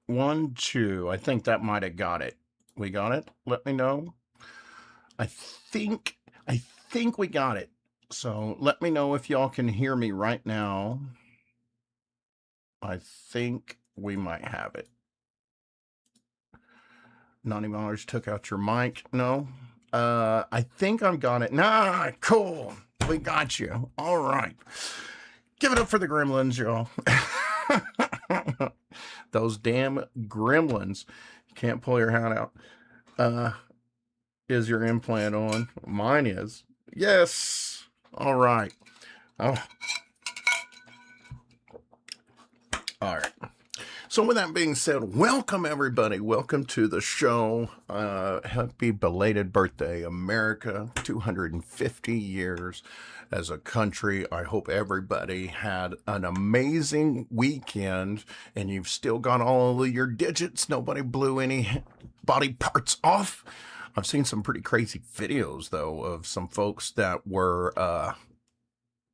1, 2. I think that might have got it. We got it? Let me know. I think we got it. So let me know if y'all can hear me right now. I think we might have it. $90 took out your mic. No. I think I've got it. Nah, cool. We got you. All right. Give it up for the gremlins, y'all. Those damn gremlins. You can't pull your hat out. Is your implant on? Mine is. Yes. All right. Oh. All right. So with that being said, welcome everybody. Welcome to the show. Happy belated birthday, America. 250 years as a country. I hope everybody had an amazing weekend and you've still got all of your digits. Nobody blew any body parts off. I've seen some pretty crazy videos, though, of some folks that were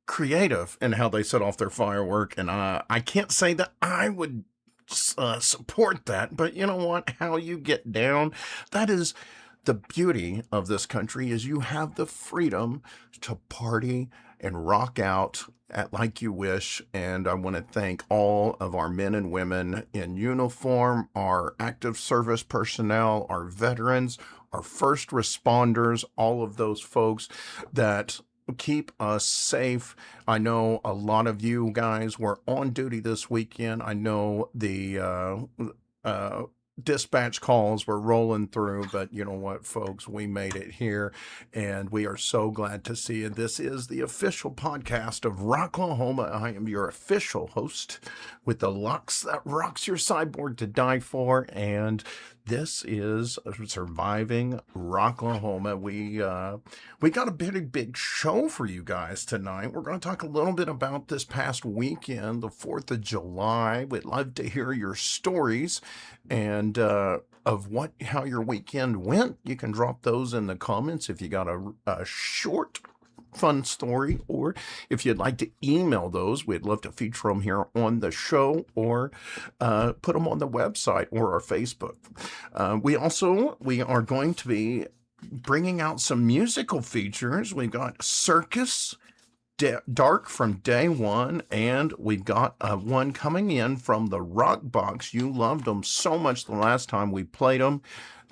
creative in how they set off their firework. And I can't say that I would support that, but you know what? How you get down, that is the beauty of this country, is you have the freedom to party and rock out at like you wish. And I want to thank all of our men and women in uniform, our active service personnel, our veterans, our first responders, all of those folks that keep us safe. I know a lot of you guys were on duty this weekend. I know the dispatch calls were rolling through, but you know what, folks, we made it here and we are so glad to see you. This is the official podcast of Rocklahoma. I am your official host with the locks that rocks your sideboard to die for, and this is Surviving Rocklahoma. We got a big show for you guys tonight. We're going to talk a little bit about this past weekend, the 4th of July. We'd love to hear your stories and of how your weekend went. You can drop those in the comments if you got a short fun story, or if you'd like to email those, we'd love to feature them here on the show, or put them on the website or our Facebook. We are going to be bringing out some musical features. We've got Cirkus, Dark from Day One, and we've got one coming in from the Rock Box. You loved them so much the last time we played them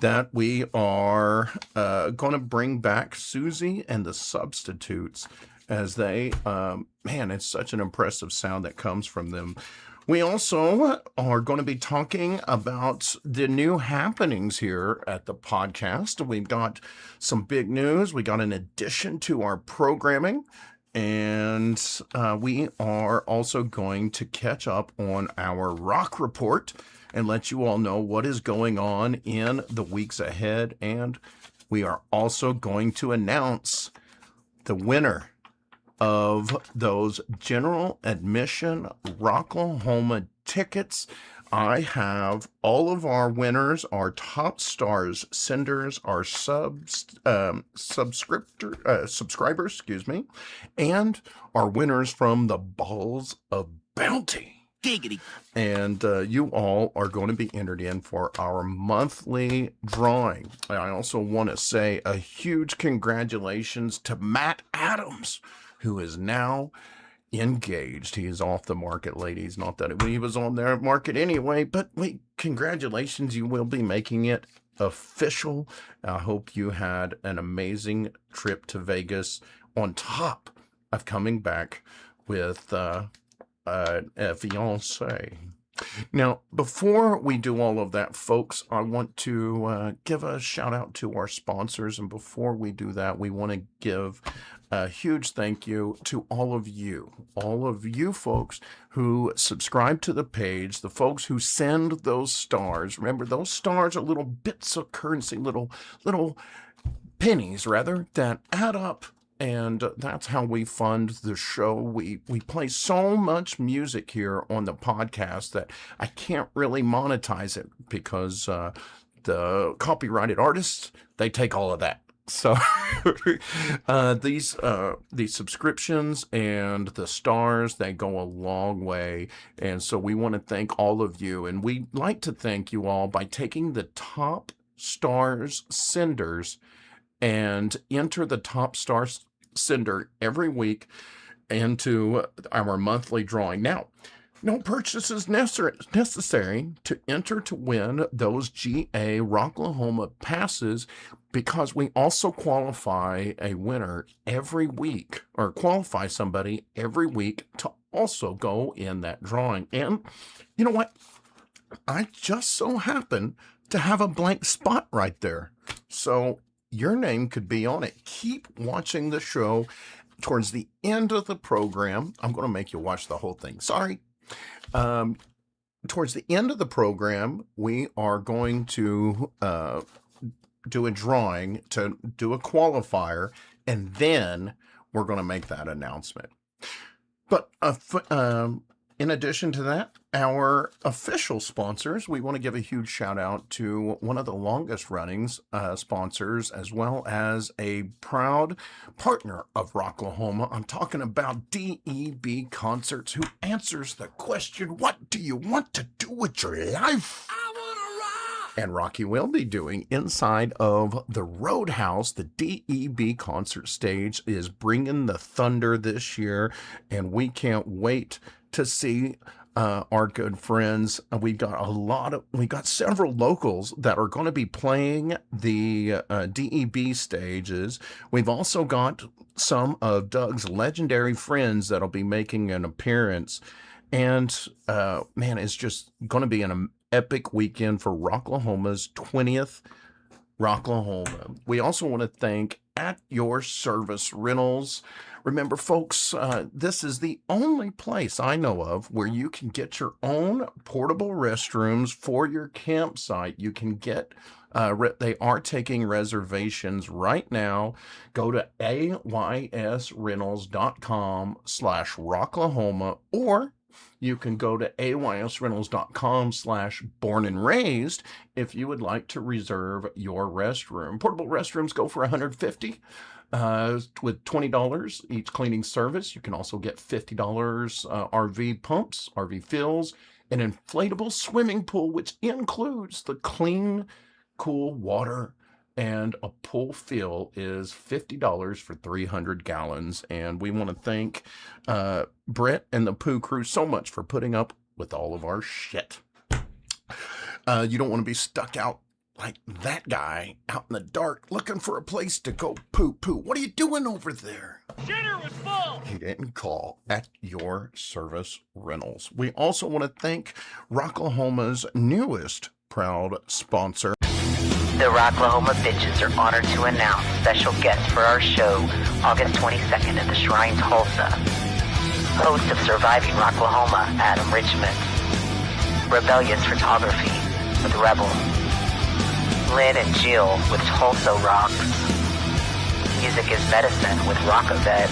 that we are going to bring back Suzy and the Substitutes, as they, man, it's such an impressive sound that comes from them. We also are going to be talking about the new happenings here at the podcast. We've got some big news. We got an addition to our programming. And we are also going to catch up on our rock report and let you all know what is going on in the weeks ahead. And we are also going to announce the winner of those general admission Rocklahoma tickets. I have all of our winners, our top stars, senders, our subscribers, and our winners from the Balls of Bounty. Giggity. And you all are going to be entered in for our monthly drawing. I also want to say a huge congratulations to Matt Adams, who is now engaged. He is off the market, ladies. Not that he was on their market anyway, but congratulations. You will be making it official. I hope you had an amazing trip to Vegas on top of coming back with a fiance. Now, before we do all of that, folks, I want to give a shout out to our sponsors. And before we do that, we want to give a huge thank you to all of you folks who subscribe to the page, the folks who send those stars. Remember, those stars are little bits of currency, little pennies, rather, that add up. And that's how we fund the show. We play so much music here on the podcast that I can't really monetize it because the copyrighted artists, they take all of that. So these subscriptions and the stars, they go a long way. And so we want to thank all of you. And we'd like to thank you all by taking the top stars senders and enter the top star sender every week into our monthly drawing. Now, no purchases necessary to enter to win those GA Rocklahoma passes, because we also qualify a winner every week, or qualify somebody every week to also go in that drawing. And you know what? I just so happen to have a blank spot right there. So your name could be on it. Keep watching the show. Towards the end of the program, I'm going to make you watch the whole thing. Sorry. Towards the end of the program, we are going to do a drawing to do a qualifier, and then we're going to make that announcement. But in addition to that, our official sponsors, we want to give a huge shout out to one of the longest running sponsors, as well as a proud partner of Rocklahoma. I'm talking about DEB Concerts, who answers the question, what do you want to do with your life? And Rocky will be doing inside of the Roadhouse. The DEB concert stage is bringing the thunder this year, and we can't wait to see our good friends. We got several locals that are going to be playing the DEB stages. We've also got some of Doug's legendary friends that'll be making an appearance. And man, it's just going to be an epic weekend for Rocklahoma's 20th Rocklahoma. We also want to thank At Your Service Rentals. Remember, folks, this is the only place I know of where you can get your own portable restrooms for your campsite. You can get, they are taking reservations right now. Go to aysrentals.com/Rocklahoma, or you can go to aysrentals.com/born and raised if you would like to reserve your restroom. Portable restrooms go for $150 with $20 each cleaning service. You can also get $50 RV pumps, RV fills, an inflatable swimming pool, which includes the clean, cool water, and a pool fill is $50 for 300 gallons. And we want to thank Brett and the Pooh Crew so much for putting up with all of our shit. You don't want to be stuck out like that guy out in the dark looking for a place to go poo-poo. What are you doing over there? Shitter was full! You didn't call At Your Service Rentals. We also want to thank Rocklahoma's newest proud sponsor. The Rocklahoma Bitches are honored to announce special guests for our show August 22nd at the Shrine Tulsa. Host of Surviving Rocklahoma, Adam Richmond. Rebellious Photography with Rebel. Lynn and Jill with Tulsa Rocks. Music is Medicine with Rock-A-Vet.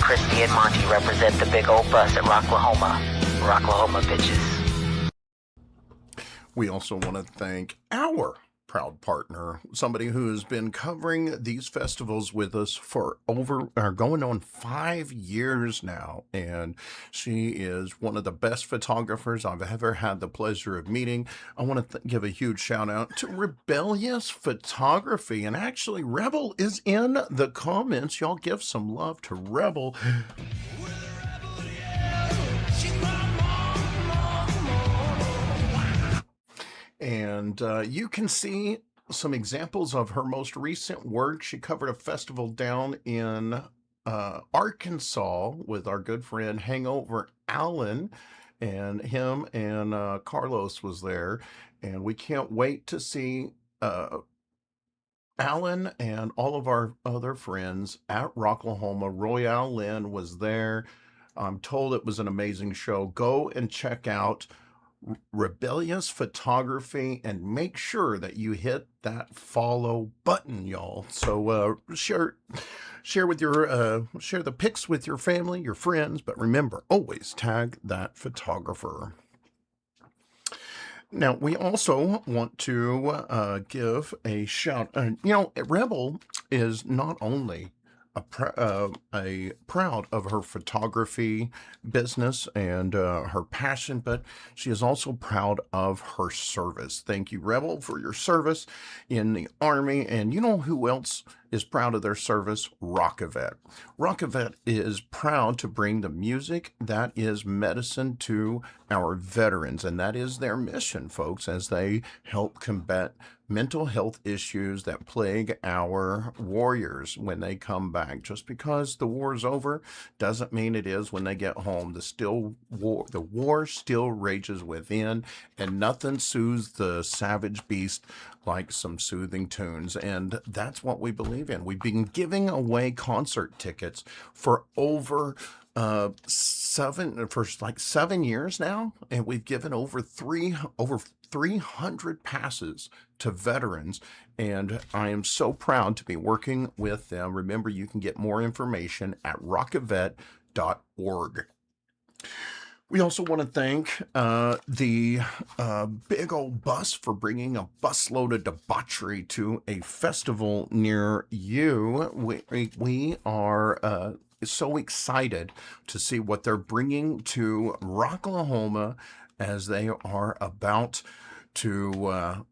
Christy and Monty represent the big old bus at Rocklahoma. Rocklahoma Bitches. We also want to thank our proud partner, somebody who has been covering these festivals with us for going on 5 years now. And she is one of the best photographers I've ever had the pleasure of meeting. I want to give a huge shout out to Rebellious Photography. And actually, Rebel is in the comments. Y'all give some love to Rebel. And you can see some examples of her most recent work. She covered a festival down in Arkansas with our good friend Hangover Allen, and him and Carlos was there. And we can't wait to see Alan and all of our other friends at Rocklahoma. Royale Lynn was there. I'm told it was an amazing show. Go and check out Rebellious Photography and make sure that you hit that follow button, y'all. So share with your share the pics with your family, your friends, but remember, always tag that photographer. Now, we also want to give a shout. Rebel is not only a proud of her photography business and her passion, but she is also proud of her service. Thank you, Rebel, for your service in the Army. And you know who else is proud of their service? Rockavet. Rockavet is proud to bring the music that is medicine to our veterans, and that is their mission, folks, as they help combat mental health issues that plague our warriors when they come back. Just because the war is over doesn't mean it is when they get home. The war still rages within, and nothing soothes the savage beast like some soothing tunes. And that's what we believe in. We've been giving away concert tickets for over 7 years now, and we've given over 300 passes to veterans, and I am so proud to be working with them. Remember, you can get more information at rockavet.org. We also want to thank the Big Old Bus for bringing a busload of debauchery to a festival near you. We are so excited to see what they're bringing to Rocklahoma as they are about to,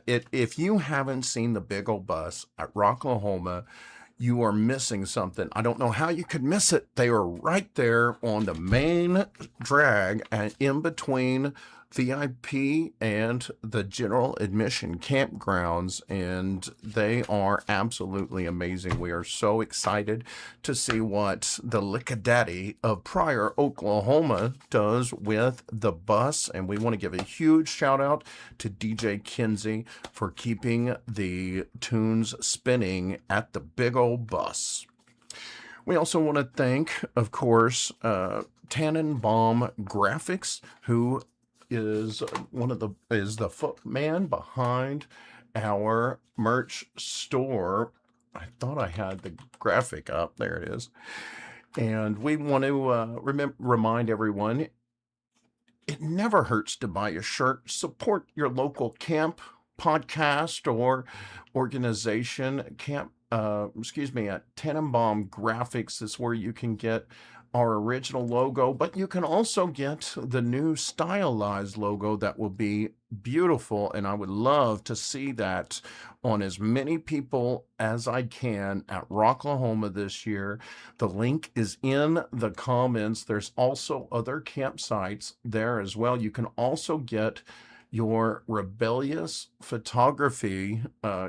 if you haven't seen the Big Old Bus at Rocklahoma, you are missing something. I don't know how you could miss it. They are right there on the main drag and in between VIP and the general admission campgrounds, and they are absolutely amazing. We are so excited to see what the Lickadaddy of Pryor, Oklahoma does with the bus, and we want to give a huge shout out to DJ Kinsey for keeping the tunes spinning at the Big Old Bus. We also want to thank, of course, Tannenbaum Graphics, who is the man behind our merch store. I thought I had the graphic up. There it is. And we want to remind everyone, it never hurts to buy a shirt. Support your local camp, podcast, or organization. At Tannenbaum Graphics is where you can get our original logo, but you can also get the new stylized logo that will be beautiful, and I would love to see that on as many people as I can at Rocklahoma this year. The link is in the comments. There's also other campsites there as well. You can also get your Rebellious photography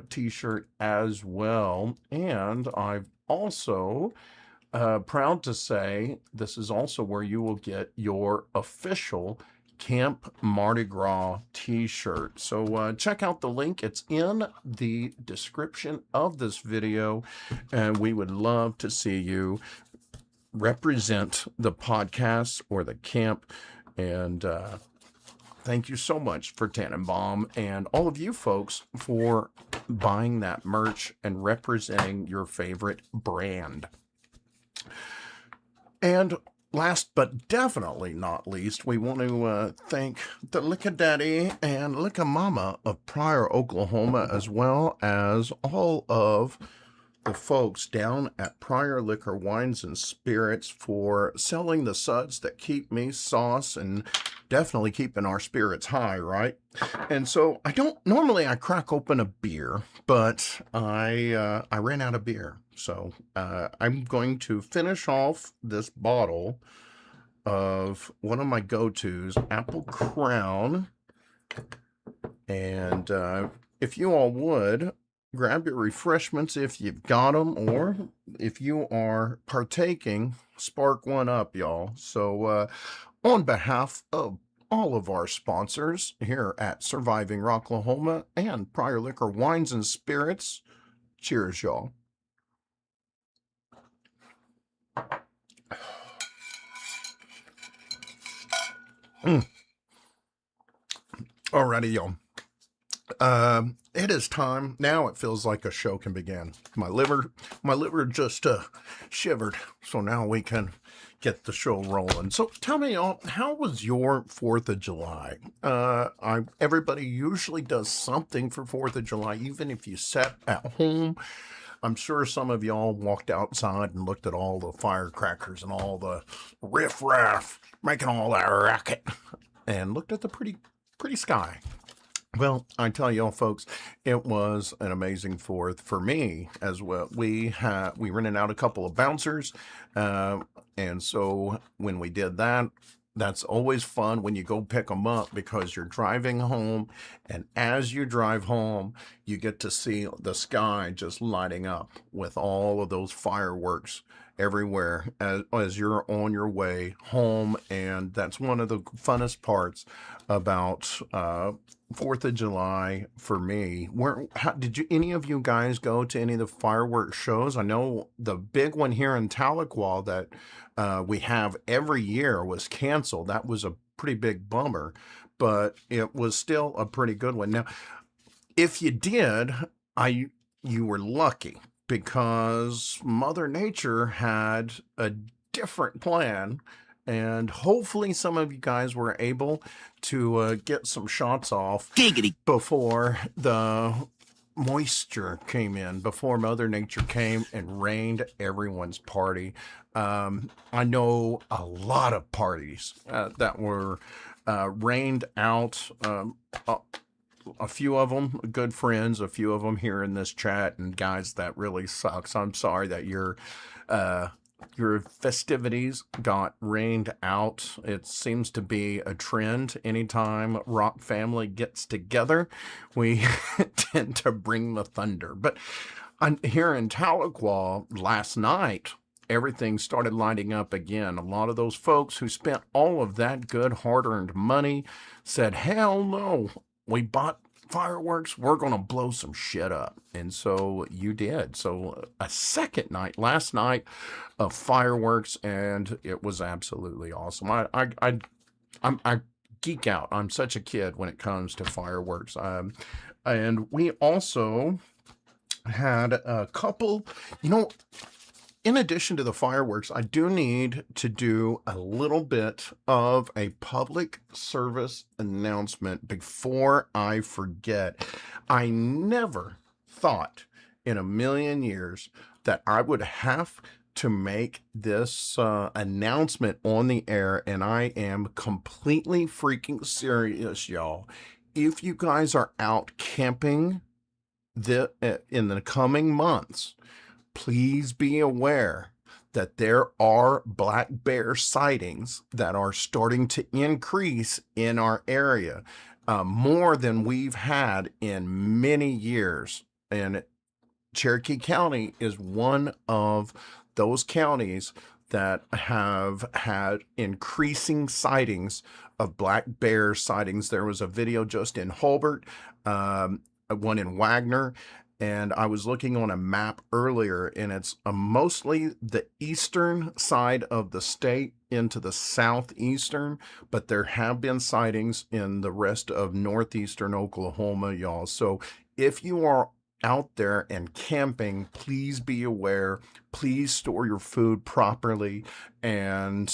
t-shirt as well, and I've also proud to say this is also where you will get your official Camp Mardi Gras t-shirt. So check out the link. It's in the description of this video, and we would love to see you represent the podcast or the camp. And thank you so much for Tannenbaum and all of you folks for buying that merch and representing your favorite brand. And last but definitely not least, we want to thank the Lickadaddy and Lickamama of Pryor, Oklahoma, as well as all of the folks down at Pryor Liquor, Wines, and Spirits for selling the suds that keep me sauce and definitely keeping our spirits high, right? And so I crack open a beer, but I ran out of beer. So I'm going to finish off this bottle of one of my go-tos, Apple Crown. And if you all would, grab your refreshments if you've got them, or if you are partaking, spark one up, y'all. So on behalf of all of our sponsors here at Surviving Rocklahoma and Pryor Liquor, Wines, and Spirits, cheers, y'all. Alrighty, y'all. It is time. Now it feels like a show can begin. My liver just shivered. So now we can get the show rolling. So tell me, y'all, how was your 4th of July? Everybody usually does something for 4th of July, even if you sat at home. I'm sure some of y'all walked outside and looked at all the firecrackers and all the riffraff making all that racket and looked at the pretty sky. Well, I tell y'all folks, it was an amazing 4th for me as well. We rented out a couple of bouncers, and so when we did that, that's always fun when you go pick them up because you're driving home, and as you drive home, you get to see the sky just lighting up with all of those fireworks everywhere as you're on your way home. And that's one of the funnest parts about 4th of July for me. Did any of you guys go to any of the fireworks shows? I know the big one here in Tahlequah that we have every year was canceled. That was a pretty big bummer, but it was still a pretty good one. Now, if you did, you were lucky because Mother Nature had a different plan. And hopefully some of you guys were able to get some shots off before the moisture came in, before Mother Nature came and rained everyone's party. I know a lot of parties that were rained out. A few of them good friends, a few of them here in this chat, and guys, that really sucks. I'm sorry that your festivities got rained out. It seems to be a trend. Anytime Rock family gets together, we tend to bring the thunder. But here in Tahlequah last night, everything started lighting up again. A lot of those folks who spent all of that good hard-earned money said, hell no, we bought fireworks, we're going to blow some shit up. And so you did. So a second night, last night, of fireworks, and it was absolutely awesome. I geek out. I'm such a kid when it comes to fireworks. And we also had a couple, in addition to the fireworks, I do need to do a little bit of a public service announcement before I forget. I never thought in a million years that I would have to make this announcement on the air, and I am completely freaking serious, y'all. If you guys are out camping in the coming months, please be aware that there are black bear sightings that are starting to increase in our area, more than we've had in many years. And Cherokee County is one of those counties that have had increasing sightings of black bear sightings. There was a video just in Hulbert, one in Wagner, and I was looking on a map earlier, and it's mostly the eastern side of the state into the southeastern, but there have been sightings in the rest of northeastern Oklahoma, y'all. So if you are out there and camping, please be aware. Please store your food properly and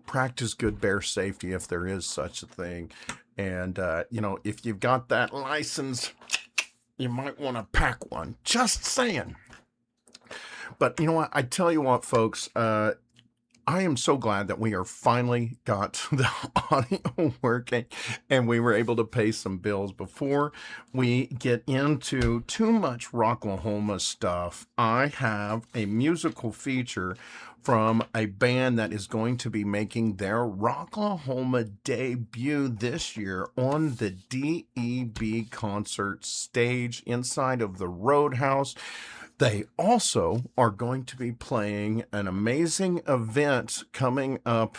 practice good bear safety if there is such a thing. And, if you've got that license, you might want to pack one. Just saying. But you know what? I tell you what, folks, I am so glad that we are finally got the audio working and we were able to pay some bills. Before we get into too much Rocklahoma stuff, I have a musical feature from a band that is going to be making their Rocklahoma debut this year on the DEB concert stage inside of the Roadhouse. They also are going to be playing an amazing event coming up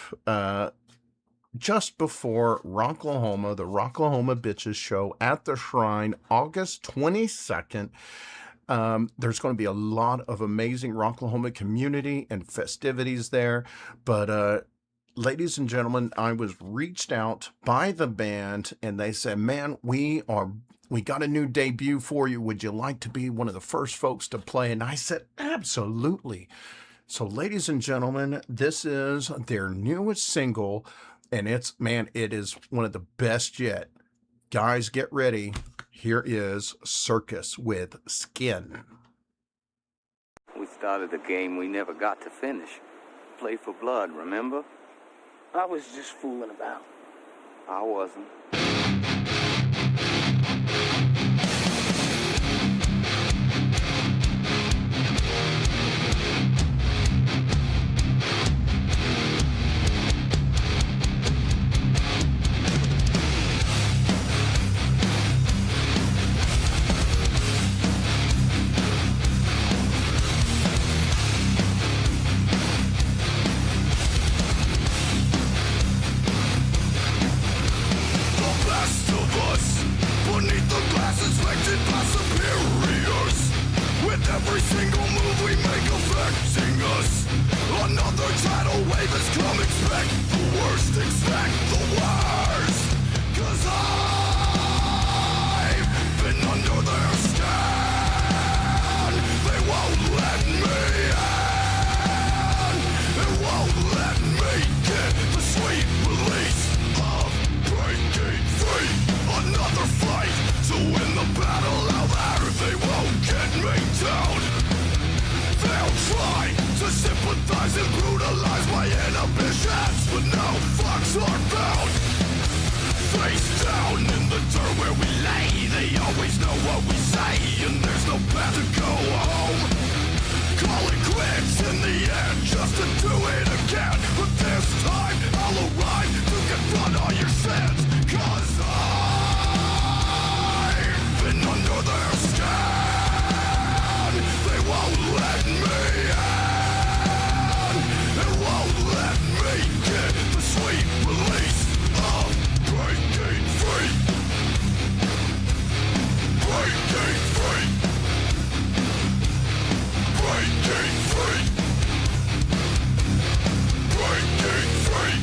just before Rocklahoma, the Rocklahoma Bitches Show at the Shrine, August 22nd. There's going to be a lot of amazing Rocklahoma community and festivities there, but ladies and gentlemen, I was reached out by the band and they said, man, we got a new debut for you. Would you like to be one of the first folks to play? And I said, absolutely. So ladies and gentlemen, this is their newest single and it is one of the best yet. Guys, get ready. Here is Cirkus with Skin. We started a game we never got to finish. Play for blood, remember? I was just fooling about. I wasn't. Every single move we make affecting us. Another tidal wave has come, expect the worst, expect the worst. 'Cause I've been under their skin. They won't let me in. They won't let me get the sweet release of breaking free. Another fight to win the battle out there. They won't get me down. They'll try to sympathize and brutalize my inhibitions, but no fucks are bound. Face down in the dirt where we lay. They always know what we say, and there's no path to go home. Call it quits in the end, just to do it again. But this time I'll arrive to confront all your sins. 'Cause I've been under their skin. They won't let me in. They won't let me get the sweet release of breaking free. Breaking free. Breaking free. Breaking free.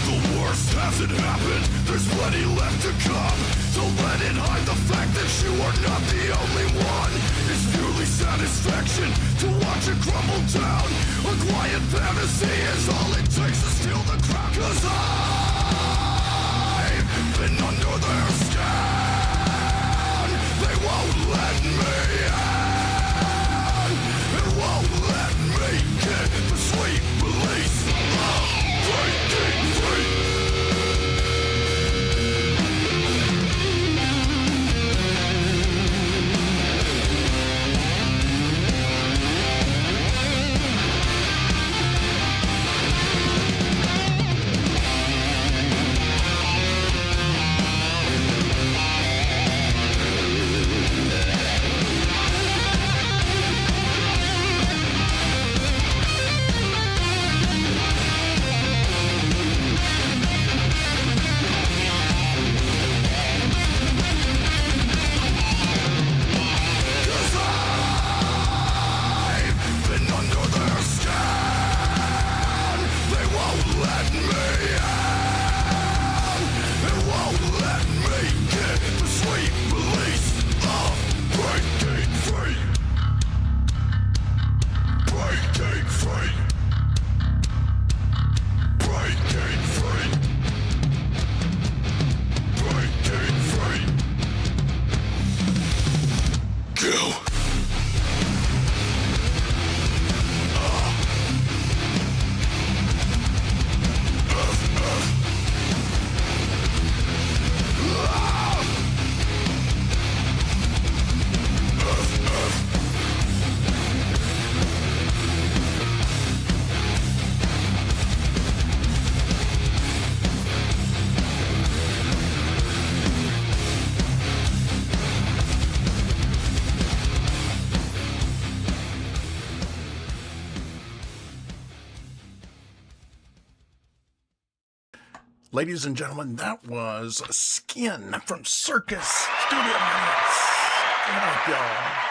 The worst hasn't happened, there's plenty left to come. Don't let it hide the fact that you are not the only one. It's purely satisfaction to watch it crumble down. A quiet fantasy is all it takes to steal the crown. 'Cause I've been under their skin. They won't let me in. They won't let me get the sweet release of breaking free. Ladies and gentlemen, that was Skin from Cirkus Studio Audience. What up, y'all?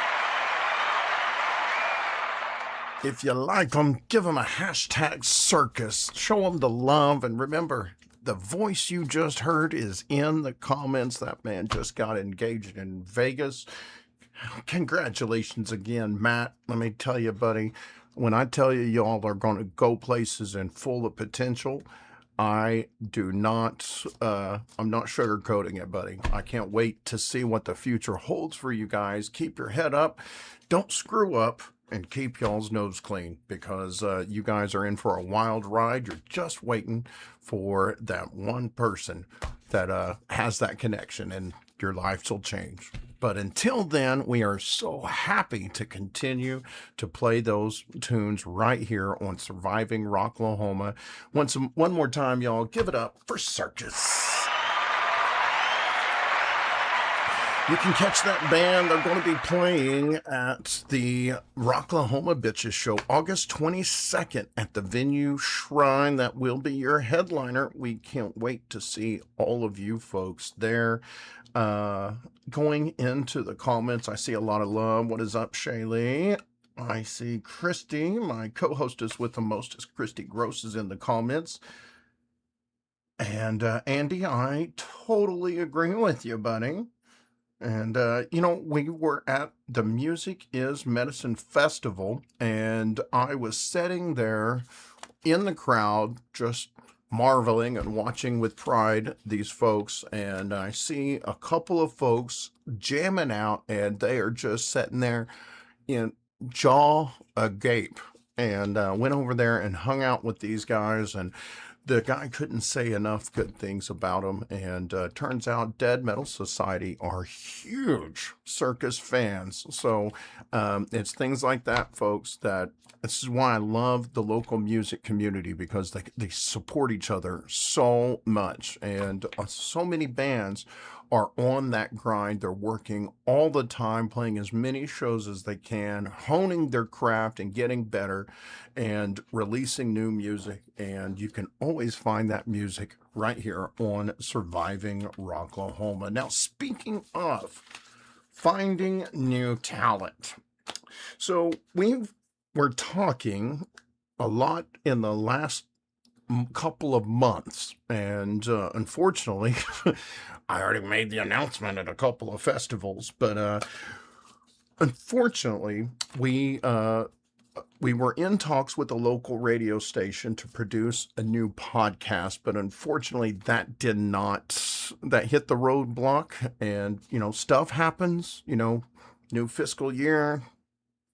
If you like them, give them a hashtag circus. Show them the love. And remember, the voice you just heard is in the comments. That man just got engaged in Vegas. Congratulations again, Matt. Let me tell you, buddy, when I tell you y'all are going to go places and full of potential, I do not, I'm not sugarcoating it, buddy. I can't wait to see what the future holds for you guys. Keep your head up. Don't screw up. And keep y'all's nose clean, because you guys are in for a wild ride. You're just waiting for that one person that has that connection, and your lives will change. But until then, we are so happy to continue to play those tunes right here on Surviving Rocklahoma. One more time, y'all, give it up for Cirkus. You can catch that band. They're going to be playing at the Rocklahoma Bitches Show August 22nd at the venue Shrine. That will be your headliner. We can't wait to see all of you folks there. Going into the comments, I see a lot of love. What is up, Shaylee? I see Christy, my co-hostess with the mostest, Christy Gross, is in the comments. And Andy, I totally agree with you, buddy. And, you know, we were at the Music is Medicine Festival, and I was sitting there in the crowd, just marveling and watching with pride these folks. And I see a couple of folks jamming out, and they are just sitting there in jaw agape. And went over there and hung out with these guys, and the guy couldn't say enough good things about him. And turns out Dead Metal Society are huge Circus fans. So it's things like that, folks, that this is why I love the local music community, because they support each other so much. And so many bands are on that grind. They're working all the time, playing as many shows as they can, honing their craft and getting better, and releasing new music. And you can always find that music right here on Surviving Rocklahoma. Now, speaking of finding new talent, so we're talking a lot in the last couple of months, and unfortunately I already made the announcement at a couple of festivals, but unfortunately we were in talks with a local radio station to produce a new podcast, but unfortunately that hit the roadblock. And you know, stuff happens, you know, new fiscal year,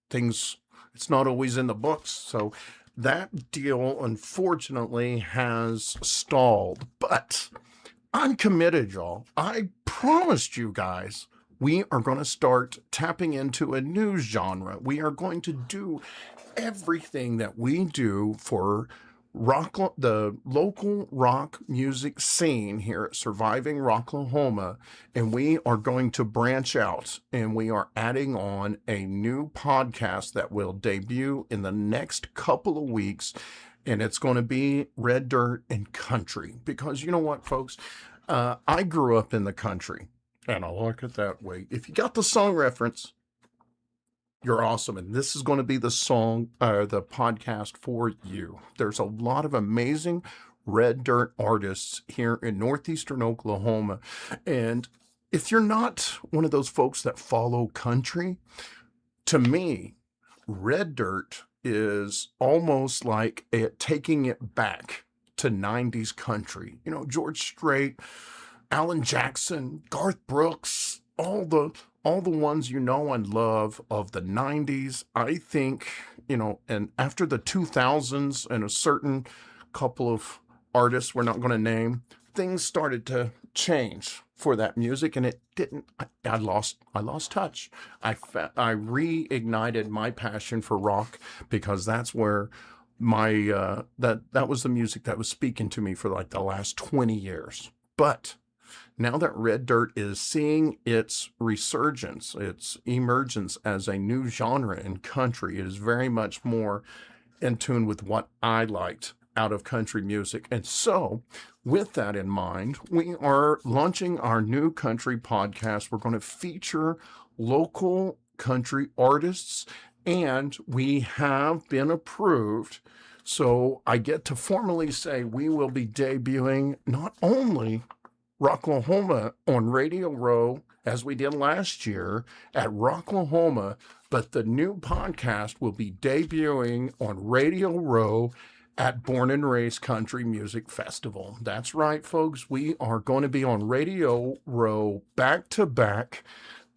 things, it's not always in the books. So that deal, unfortunately, has stalled. But I'm committed, y'all. I promised you guys we are going to start tapping into a new genre. We are going to do everything that we do for the local rock music scene here at Surviving Rocklahoma, and we are going to branch out, and we are adding on a new podcast that will debut in the next couple of weeks, and it's going to be Red Dirt and Country. Because you know what, folks, I grew up in the country, and I like it that way. If you got the song reference, you're awesome. And this is going to be the podcast for you. There's a lot of amazing Red Dirt artists here in northeastern Oklahoma. And if you're not one of those folks that follow country, to me, Red Dirt is almost like taking it back to 90s country. You know, George Strait, Alan Jackson, Garth Brooks, all the ones you know and love of the 90s. I think, you know, and after the 2000s and a certain couple of artists we're not going to name, things started to change for that music, and it didn't. I lost touch. I reignited my passion for rock, because that's where my that was the music that was speaking to me for like the last 20 years. But now that Red Dirt is seeing its resurgence, its emergence as a new genre in country, it is very much more in tune with what I liked out of country music. And so, with that in mind, we are launching our new country podcast. We're going to feature local country artists and we have been approved. So I get to formally say we will be debuting not only Rocklahoma on Radio Row, as we did last year at Rocklahoma, but the new podcast will be debuting on Radio Row at Born and Raised Country Music Festival. That's right, folks. We are going to be on Radio Row back to back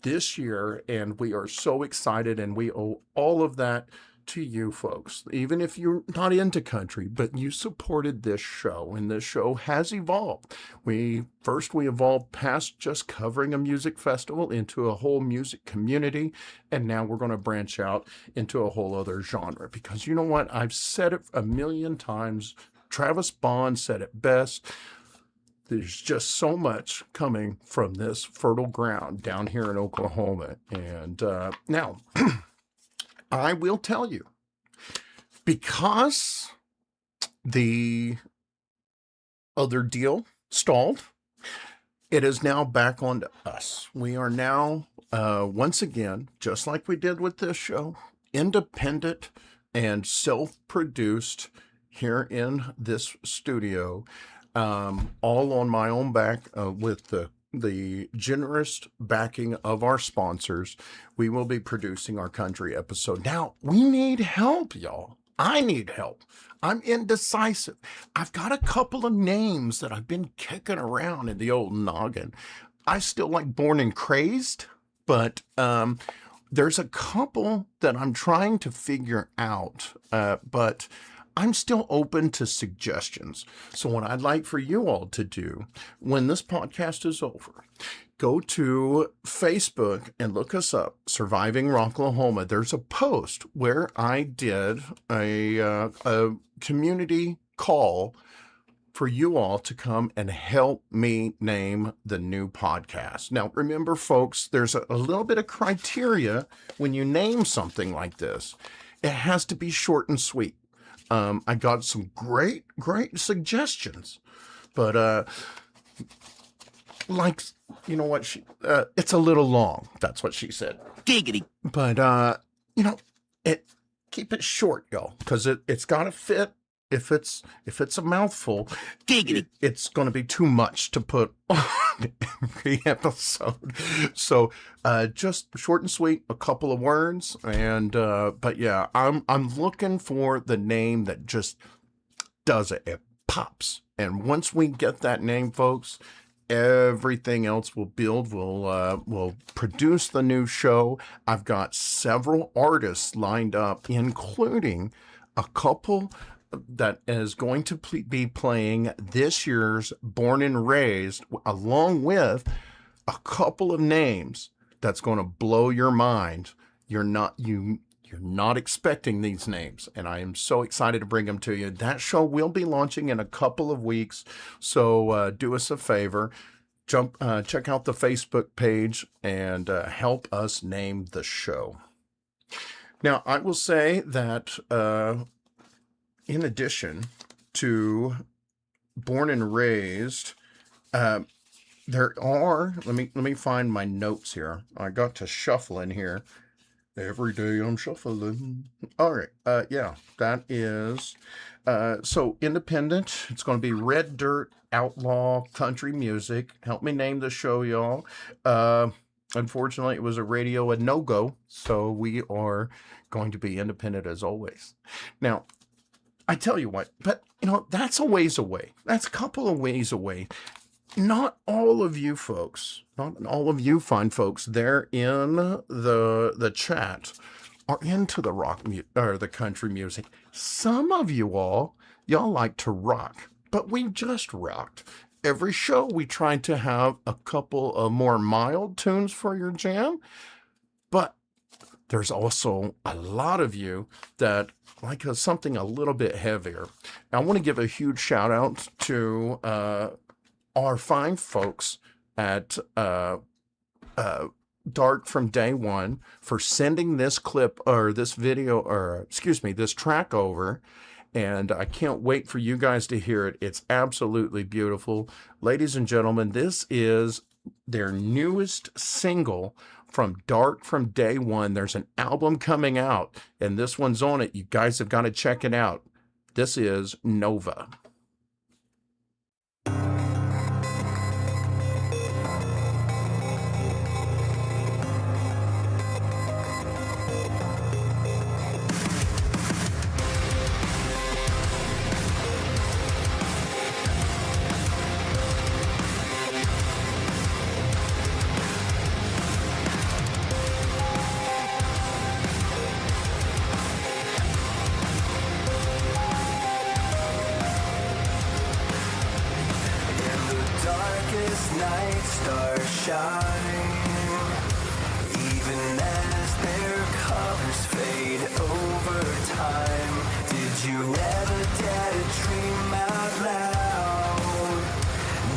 this year, and we are so excited, and we owe all of that to you folks. Even if you're not into country, but you supported this show, and this show has evolved. We evolved past just covering a music festival into a whole music community, and now we're going to branch out into a whole other genre, because you know what? I've said it a million times. Travis Bond said it best. There's just so much coming from this fertile ground down here in Oklahoma. And now I will tell you, because the other deal stalled, it is now back on to us. We are now, once again, just like we did with this show, independent and self-produced here in this studio, all on my own back, with the generous backing of our sponsors. We will be producing our country episode. Now, we need help, y'all. I need help. I'm indecisive. I've got a couple of names that I've been kicking around in the old noggin. I still like Born and Crazed, but there's a couple that I'm trying to figure out, but I'm still open to suggestions. So what I'd like for you all to do when this podcast is over, go to Facebook and look us up, Surviving Rocklahoma. There's a post where I did a community call for you all to come and help me name the new podcast. Now, remember, folks, there's a little bit of criteria when you name something like this. It has to be short and sweet. I got some great suggestions, but like, you know what, it's a little long. That's what she said. Giggity. But keep it short, y'all, because it's got to fit. If it's a mouthful, Giggity. It's going to be too much to put on every episode. So just short and sweet, a couple of words, and but yeah, I'm looking for the name that just does it. It pops, and once we get that name, folks, everything else will build. We'll produce the new show. I've got several artists lined up, including a couple that is going to be playing this year's Born and Raised, along with a couple of names that's going to blow your mind. You're not expecting these names, and I am so excited to bring them to you. That show will be launching in a couple of weeks, so do us a favor, check out the Facebook page and help us name the show. Now, I will say that in addition to Born and Raised, there are, let me find my notes here. I got to shuffle in here. Every day I'm shuffling. All right. Yeah, that is, so independent. It's going to be Red Dirt Outlaw Country Music. Help me name the show, y'all. Unfortunately, it was a no-go, so we are going to be independent as always. Now, I tell you what, but that's a ways away. That's a couple of ways away. Not all of you folks, not all of you fine folks there in the chat are into the rock or the country music. Some of y'all like to rock, but we just rocked. Every show we tried to have a couple of more mild tunes for your jam, but there's also a lot of you that like something a little bit heavier. I want to give a huge shout out to our fine folks at Dark from Day One for sending this clip or this video, or excuse me, this track over. And I can't wait for you guys to hear it. It's absolutely beautiful. Ladies and gentlemen, this is their newest single from Dark from Day One. There's an album coming out, and this one's on it. You guys have got to check it out. This is Nova. Night stars shine, even as their colors fade over time. Did you ever dare to dream out loud?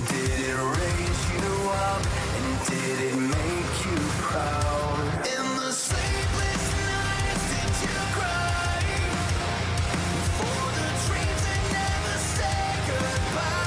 Did it raise you up and did it make you proud? In the sleepless nights, did you cry for the dreams that never say goodbye?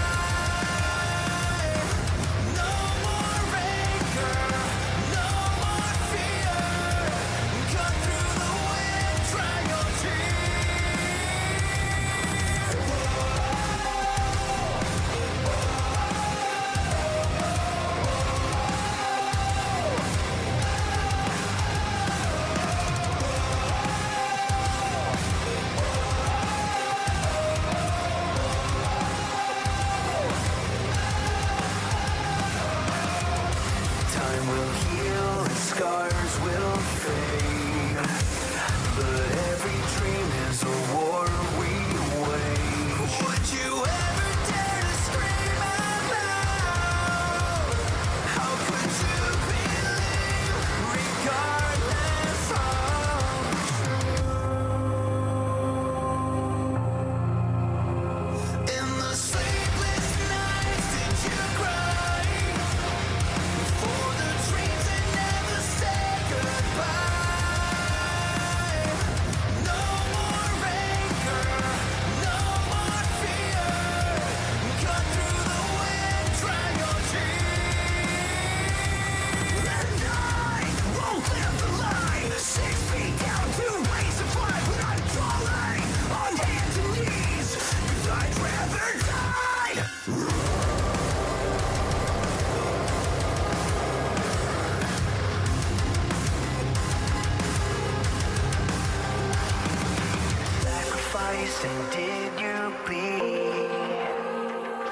And did you bleed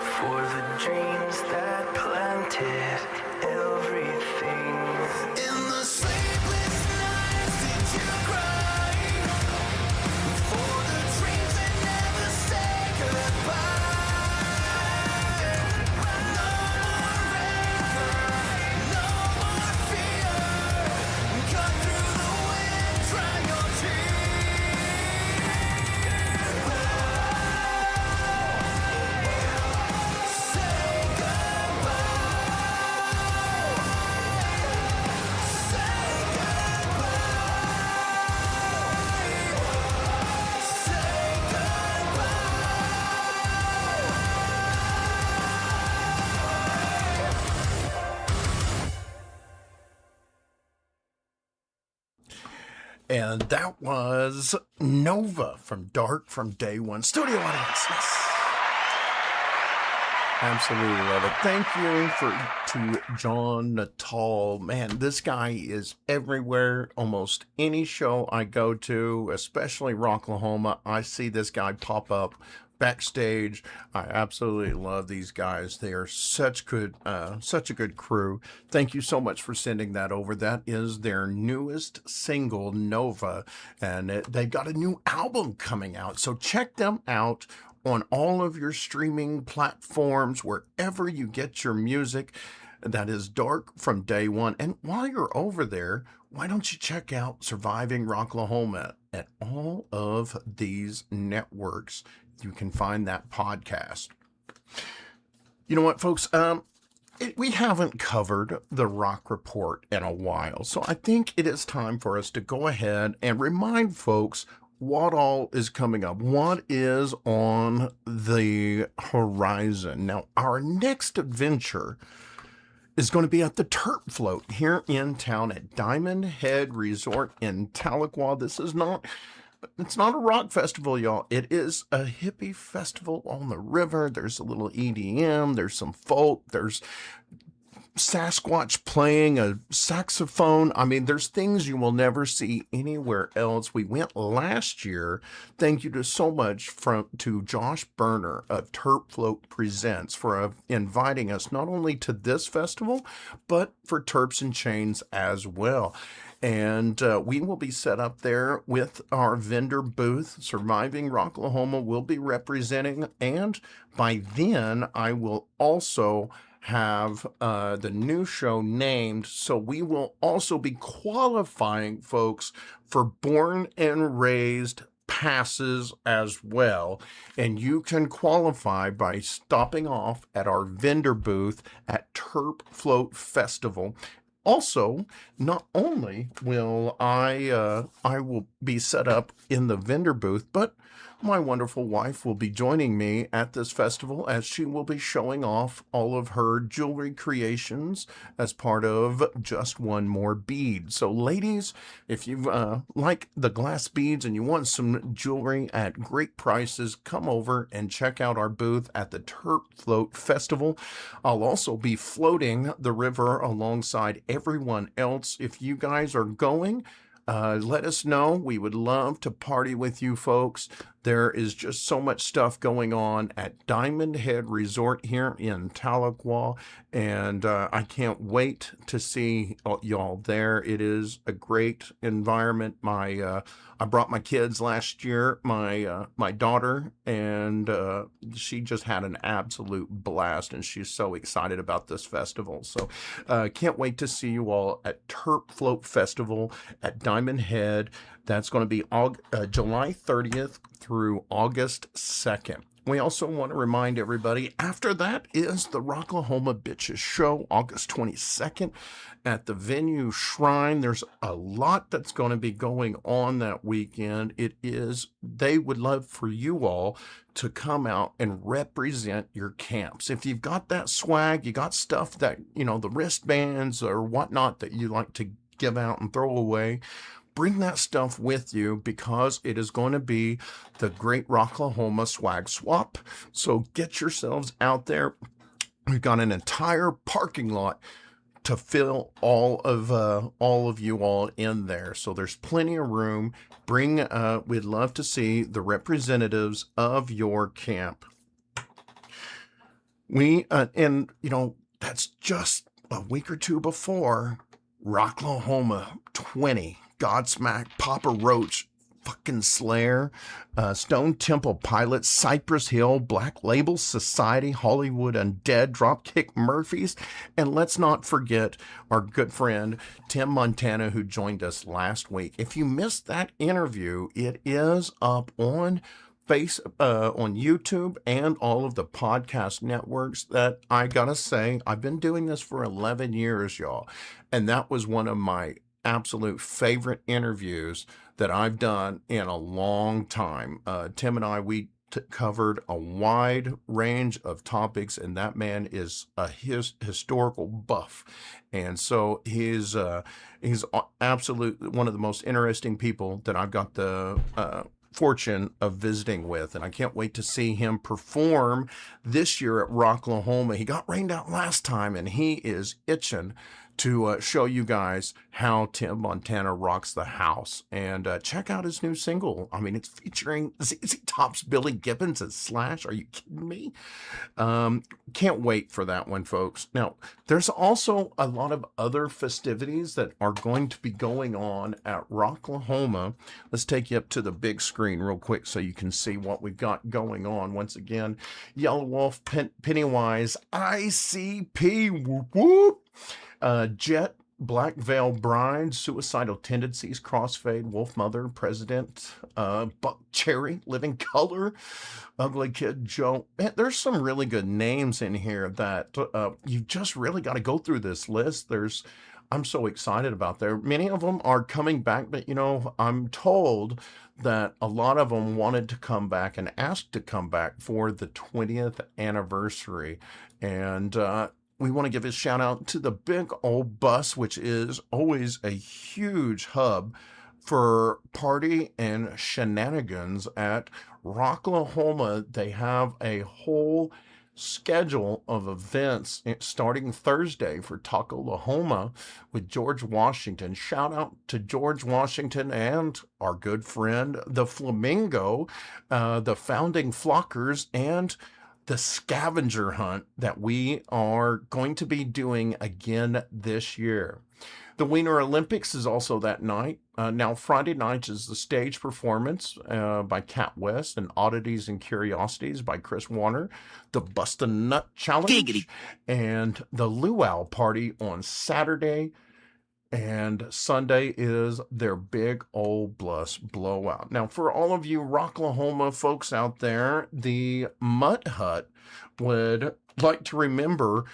for the dreams that planted everything? In the sleepless nights, did you cry for the dreams that never say goodbye? No more anger, no more fear. Cut through the wind, dry your tears. And that was Nova from Dark from Day One. Studio audience. Yes. Absolutely love it. Thank you to John Natal. Man, this guy is everywhere. Almost any show I go to, especially Rocklahoma, I see this guy pop up backstage. I absolutely love these guys. They are such a good crew. Thank you so much for sending that over. That is their newest single, Nova, and they got a new album coming out. So check them out on all of your streaming platforms, wherever you get your music. That is Dark from Day One. And while you're over there, why don't you check out Surviving Rocklahoma at all of these networks? You can find that podcast. You know what, folks? We haven't covered the ROK Report in a while, so I think it is time for us to go ahead and remind folks what all is coming up, what is on the horizon. Now, our next adventure is going to be at the Terp Float here in town at Diamond Head Resort in Tahlequah. It's not a rock festival, y'all. It is a hippie festival on the river. There's a little EDM, there's some folk, there's Sasquatch playing a saxophone. I mean, there's things you will never see anywhere else. We went last year. Thank you so much to Josh Berner of Terp Float Presents for inviting us not only to this festival, but for Terps and Chains as well. And we will be set up there with our vendor booth. Surviving Rocklahoma will be representing. And by then, I will also have the new show named. So we will also be qualifying folks for Born and Raised passes as well. And you can qualify by stopping off at our vendor booth at Terp Float Festival. Also, not only will I will be set up in the vendor booth, but my wonderful wife will be joining me at this festival as she will be showing off all of her jewelry creations as part of Just One More Bead. So ladies, if you like the glass beads and you want some jewelry at great prices, come over and check out our booth at the Terp Float Festival. I'll also be floating the river alongside everyone else. If you guys are going, let us know. We would love to party with you folks. There is just so much stuff going on at Diamond Head Resort here in Tahlequah, and I can't wait to see y'all there. It is a great environment. I brought my kids last year, my daughter, and she just had an absolute blast, and she's so excited about this festival. So can't wait to see you all at Terp Float Festival at Diamond Head. That's going to be July 30th through August 2nd. We also want to remind everybody, after that is the Rocklahoma Bitches Show, August 22nd at the venue Shrine. There's a lot that's going to be going on that weekend. They would love for you all to come out and represent your camps. If you've got that swag, you got stuff that, the wristbands or whatnot that you like to give out and throw away, bring that stuff with you because it is going to be the Great Rocklahoma Swag Swap. So get yourselves out there. We've got an entire parking lot to fill all of you all in there. So there's plenty of room. We'd love to see the representatives of your camp. That's just a week or two before Rocklahoma 20. Godsmack, Papa Roach, fucking Slayer, Stone Temple Pilots, Cypress Hill, Black Label Society, Hollywood Undead, Dropkick Murphys, and let's not forget our good friend Tim Montana, who joined us last week. If you missed that interview, it is up on on YouTube and all of the podcast networks. That I gotta say, I've been doing this for 11 years, y'all, and that was one of my absolute favorite interviews that I've done in a long time. Tim and I, we covered a wide range of topics, and that man is a historical buff, and so he's absolutely one of the most interesting people that I've got the fortune of visiting with, and I can't wait to see him perform this year at Rocklahoma. He got rained out last time, and he is itching to show you guys how Tim Montana rocks the house. And check out his new single. I mean, it's featuring ZZ Top's Billy Gibbons and Slash. Are you kidding me? Can't wait for that one, folks. Now, there's also a lot of other festivities that are going to be going on at Rocklahoma. Let's take you up to the big screen real quick so you can see what we've got going on. Once again, Yellow Wolf, Pennywise, ICP, whoop whoop. Jet, Black Veil Bride, Suicidal Tendencies, Crossfade, Wolf Mother, President, Buck Cherry, Living Color, Ugly Kid Joe. Man, there's some really good names in here that you just really got to go through this list. I'm so excited about there. Many of them are coming back, but I'm told that a lot of them wanted to come back and asked to come back for the 20th anniversary. And we want to give a shout out to the big old bus, which is always a huge hub for party and shenanigans at Rocklahoma. They have a whole schedule of events starting Thursday for Taco-Lahoma with George Washington. Shout out to George Washington and our good friend, the Flamingo, the Founding Flockers, and the scavenger hunt that we are going to be doing again this year. The Wiener Olympics is also that night. Now, Friday night is the stage performance by Cat West and Oddities and Curiosities by Chris Warner, the Bust a Nut Challenge, Giggity. and the Luau Party on Saturday. And Sunday is their big old blowout. Now, for all of you Rocklahoma folks out there, the Mutt Hut would like to remember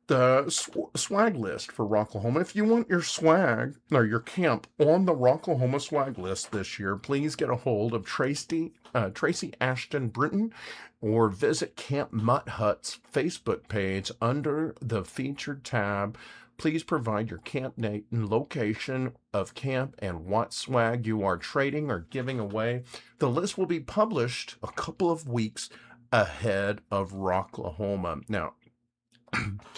the swag list for Rocklahoma. If you want your swag or your camp on the Rocklahoma swag list this year, please get a hold of Tracy Ashton Britton or visit Camp Mutt Hut's Facebook page under the featured tab. Please provide your camp date and location of camp and what swag you are trading or giving away. The list will be published a couple of weeks ahead of Rocklahoma. Now,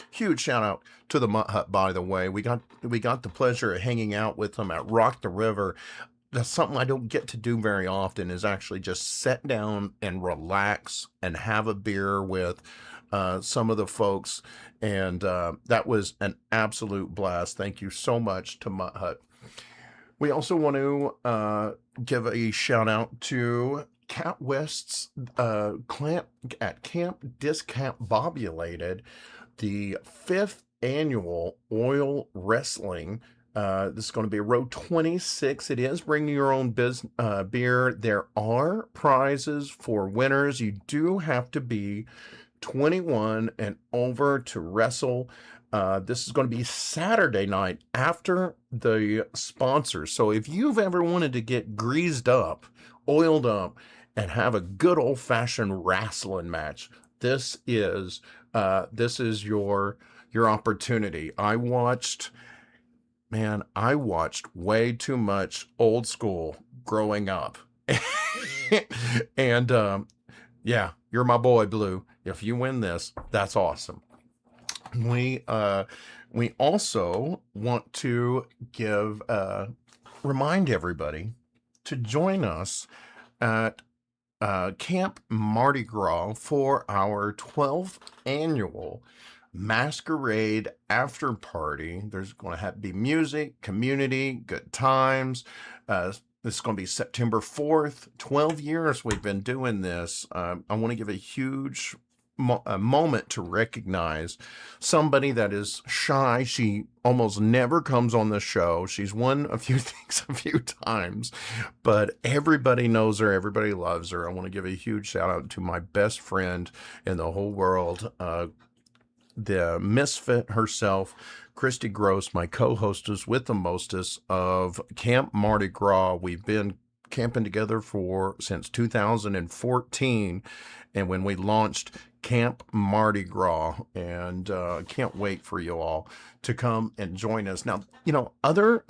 huge shout out to the Mutt Hut, by the way. We got the pleasure of hanging out with them at Rock the River. That's something I don't get to do very often, is actually just sit down and relax and have a beer with some of the folks. And that was an absolute blast. Thank you so much to Mutt Hut. We also want to give a shout out to Cat West's Camp Discombobulated, the 5th annual oil wrestling. This is going to be row 26. It is bring your own beer. There are prizes for winners. You do have to be 21 and over to wrestle. This is going to be Saturday night after the sponsors. So if you've ever wanted to get greased up, oiled up, and have a good old-fashioned wrestling match, this is your opportunity. I watched way too much old school growing up. And yeah, you're my boy, Blue. If you win this, that's awesome. We also want to remind everybody to join us at Camp Mardi Gras for our 12th annual Masquerade After Party. There's going to be music, community, good times. This is going to be September 4th. 12 years we've been doing this. I want to give a huge moment to recognize somebody that is shy. She almost never comes on the show. She's won a few things a few times, but everybody knows her. Everybody loves her. I want to give a huge shout out to my best friend in the whole world, the misfit herself, Christy Gross, my co-hostess with the mostest of Camp Mardi Gras. We've been camping together since 2014, and when we launched Camp Mardi Gras, and can't wait for you all to come and join us. Now, other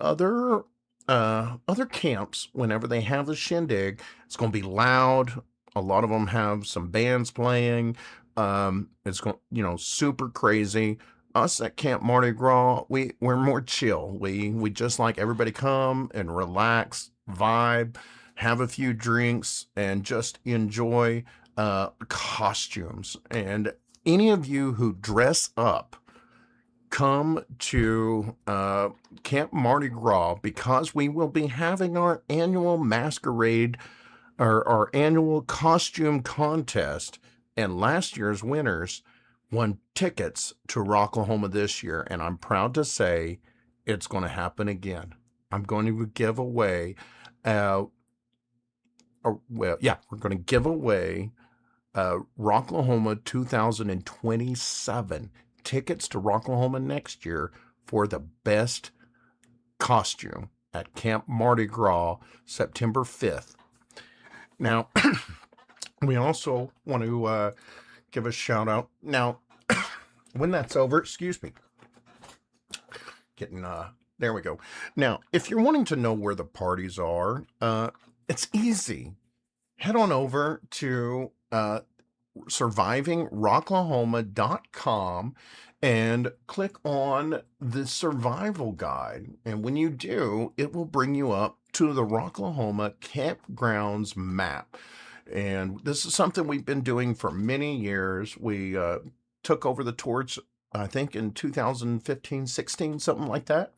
camps, whenever they have the shindig, it's going to be loud. A lot of them have some bands playing. It's going, super crazy. Us at Camp Mardi Gras, we're more chill. We just like everybody come and relax, vibe, have a few drinks, and just enjoy costumes. And any of you who dress up, come to Camp Mardi Gras, because we will be having our annual masquerade, or our annual costume contest, and last year's winners won tickets to Rocklahoma this year, and I'm proud to say it's going to happen again. I'm going to give away we're going to give away Rocklahoma 2027 tickets to Rocklahoma next year for the best costume at Camp Mardi Gras, September 5th. Now, we also want to give a shout out. Now, when that's over, excuse me, getting, there we go. Now, if you're wanting to know where the parties are, it's easy. Head on over to survivingrocklahoma.com and click on the survival guide. And when you do, it will bring you up to the Rocklahoma Campgrounds Map. And this is something we've been doing for many years. We took over the torch, I think, in 2015, 16, something like that.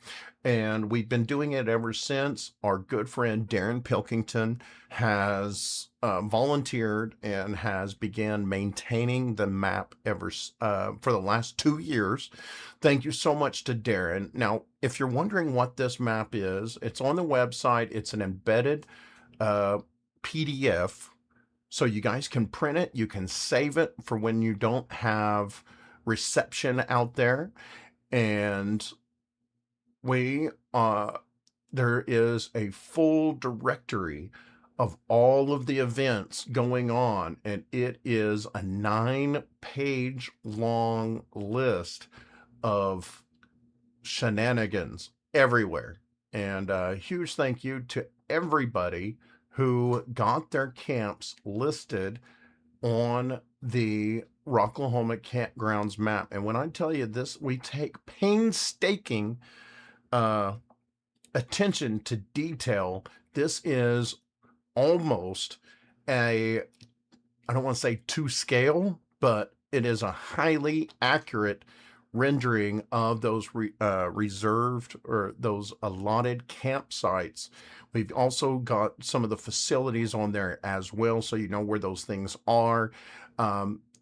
And we've been doing it ever since. Our good friend Darren Pilkington has volunteered and has began maintaining the map for the last 2 years. Thank you so much to Darren. Now, if you're wondering what this map is, it's on the website. It's an embedded PDF, so you guys can print it. You can save it for when you don't have reception out there. And there is a full directory of all of the events going on, and it is a 9-page long list of shenanigans everywhere. And a huge thank you to everybody who got their camps listed on the Rocklahoma Campgrounds Map. And when I tell you this, we take painstaking attention to detail. This is almost I don't want to say to scale, but it is a highly accurate rendering of those reserved or those allotted campsites. We've also got some of the facilities on there as well, so you know where those things are.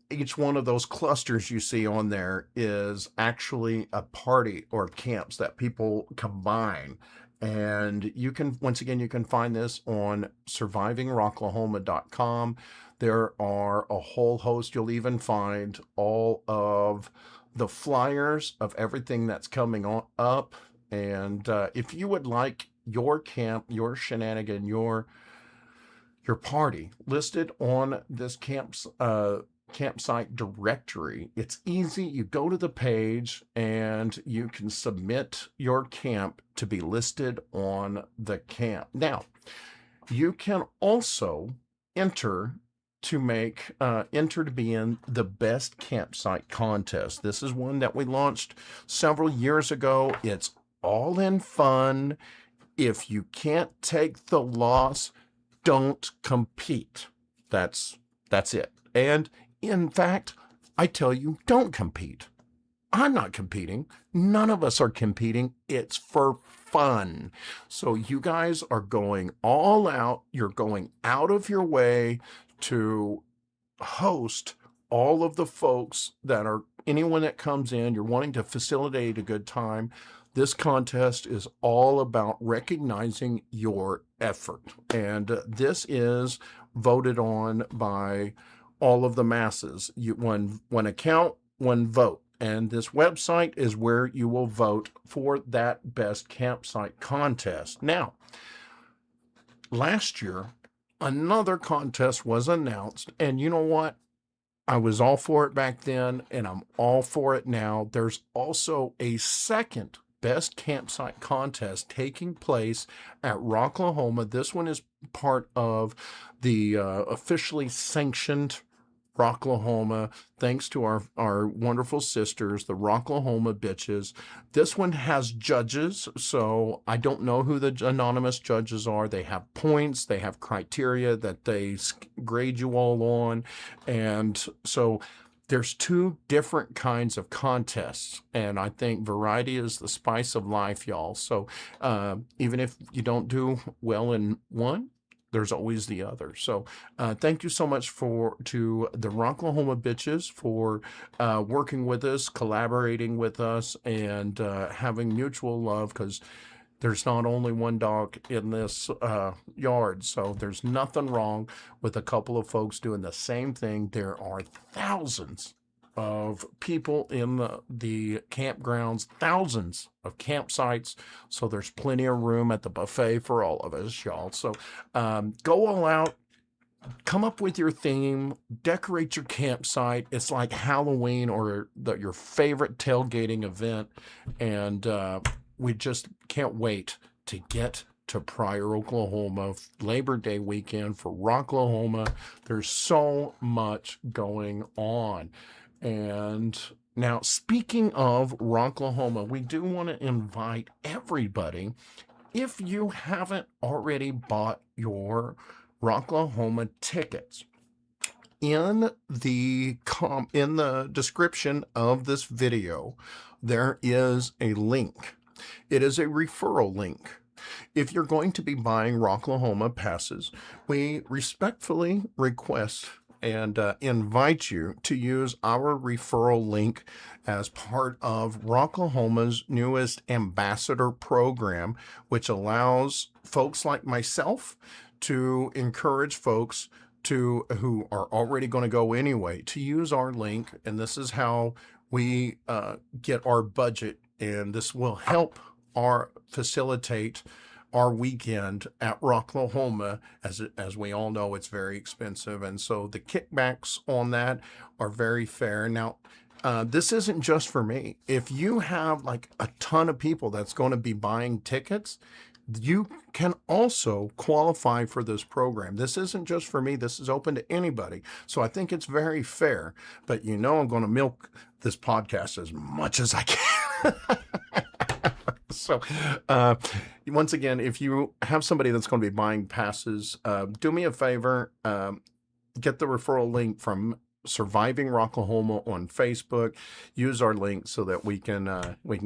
Each one of those clusters you see on there is actually a party or camps that people combine. And you can, once again, you can find this on survivingrocklahoma.com. There are a whole host. You'll even find all of the flyers of everything that's coming on up. And if you would like your camp, your shenanigan, your party listed on this campsite directory, it's easy. You go to the page and you can submit your camp to be listed on the camp. Now, you can also enter to be in the best campsite contest. This is one that we launched several years ago. It's all in fun. If you can't take the loss, don't compete. That's it. And in fact, I tell you, don't compete. I'm not competing. None of us are competing. It's for fun. So you guys are going all out. You're going out of your way to host all of the folks that are, anyone that comes in, you're wanting to facilitate a good time. This contest is all about recognizing your effort. And this is voted on by all of the masses. One account, one vote. And this website is where you will vote for that best campsite contest. Now, last year, another contest was announced. And you know what? I was all for it back then, and I'm all for it now. There's also a second best campsite contest taking place at Rocklahoma. This one is part of the officially sanctioned Rocklahoma, thanks to our wonderful sisters, the Rocklahoma bitches. This one has judges, so I don't know who the anonymous judges are. They have points, they have criteria that they grade you all on, and so there's two different kinds of contests, and I think variety is the spice of life, y'all. So even if you don't do well in one, there's always the other. So thank you so much to the Rocklahoma bitches for working with us, collaborating with us, and having mutual love, because there's not only one dog in this yard. So there's nothing wrong with a couple of folks doing the same thing. There are thousands of people in the campgrounds, thousands of campsites, so there's plenty of room at the buffet for all of us, y'all. So go all out, come up with your theme, decorate your campsite. It's like Halloween or your favorite tailgating event. And we just can't wait to get to Pryor, Oklahoma, Labor Day weekend for Rocklahoma. There's so much going on. And now, speaking of Rocklahoma, we do want to invite everybody, if you haven't already bought your Rocklahoma tickets, in the description of this video, there is a link. It is a referral link. If you're going to be buying Rocklahoma passes, we respectfully request and invite you to use our referral link as part of Rocklahoma's newest ambassador program, which allows folks like myself to encourage folks who are already going to go anyway to use our link. And this is how we get our budget, and this will help facilitate our weekend at Rocklahoma. As we all know, it's very expensive, and so the kickbacks on that are very fair. Now, this isn't just for me. If you have like a ton of people that's going to be buying tickets, you can also qualify for this program. This isn't just for me. This is open to anybody. So I think it's very fair. But I'm going to milk this podcast as much as I can. So once again, if you have somebody that's going to be buying passes, do me a favor, get the referral link from Surviving Rocklahoma on Facebook. Use our link so that we can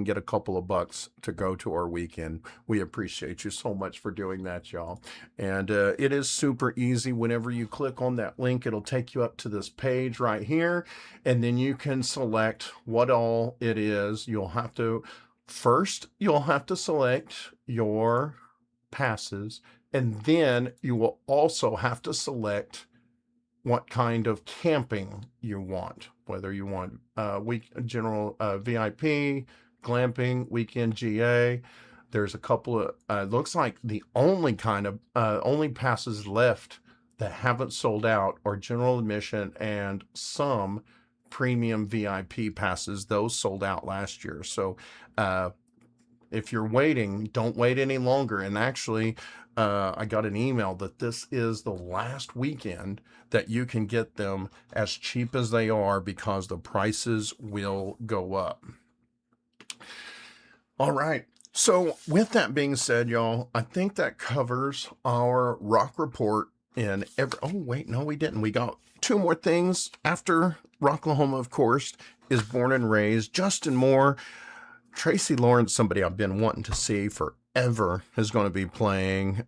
get a couple of bucks to go to our weekend. We appreciate you so much for doing that, y'all. And it is super easy. Whenever you click on that link, it'll take you up to this page right here, and then you can select what all it is. You'll have to select your passes, and then you will also have to select what kind of camping you want, whether you want general VIP, glamping, weekend GA. There's a couple of, looks like the only passes left that haven't sold out are general admission and some premium VIP passes. Those sold out last year. So if you're waiting, don't wait any longer. And actually, I got an email that this is the last weekend that you can get them as cheap as they are, because the prices will go up. All right. So with that being said, y'all, I think that covers our rock report oh, wait, no, we didn't. We got two more things. After Rocklahoma, of course, is Born and Raised. Justin Moore, Tracy Lawrence, somebody I've been wanting to see forever, is going to be playing.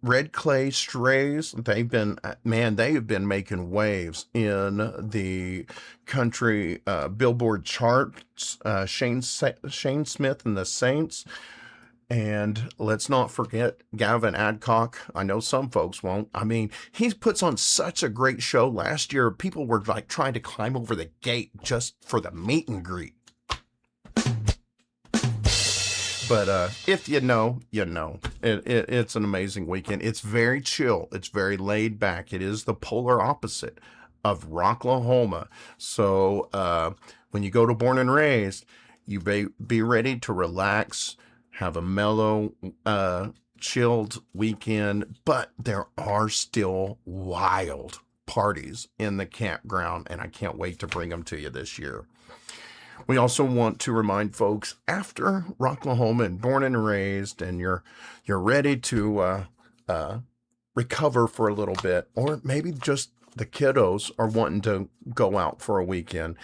Red Clay Strays, they have been making waves in the country Billboard charts. Shane Smith and the Saints. And let's not forget Gavin Adcock. I know some folks won't. I mean, he puts on such a great show. Last year, people were like trying to climb over the gate just for the meet and greet. But if you know, you know. It's an amazing weekend. It's very chill. It's very laid back. It is the polar opposite of Rocklahoma. So when you go to Born and Raised, you be ready to relax, have a mellow, chilled weekend. But there are still wild parties in the campground, and I can't wait to bring them to you this year. We also want to remind folks, after Rocklahoma and Born and Raised, and you're ready to recover for a little bit, or maybe just the kiddos are wanting to go out for a weekend,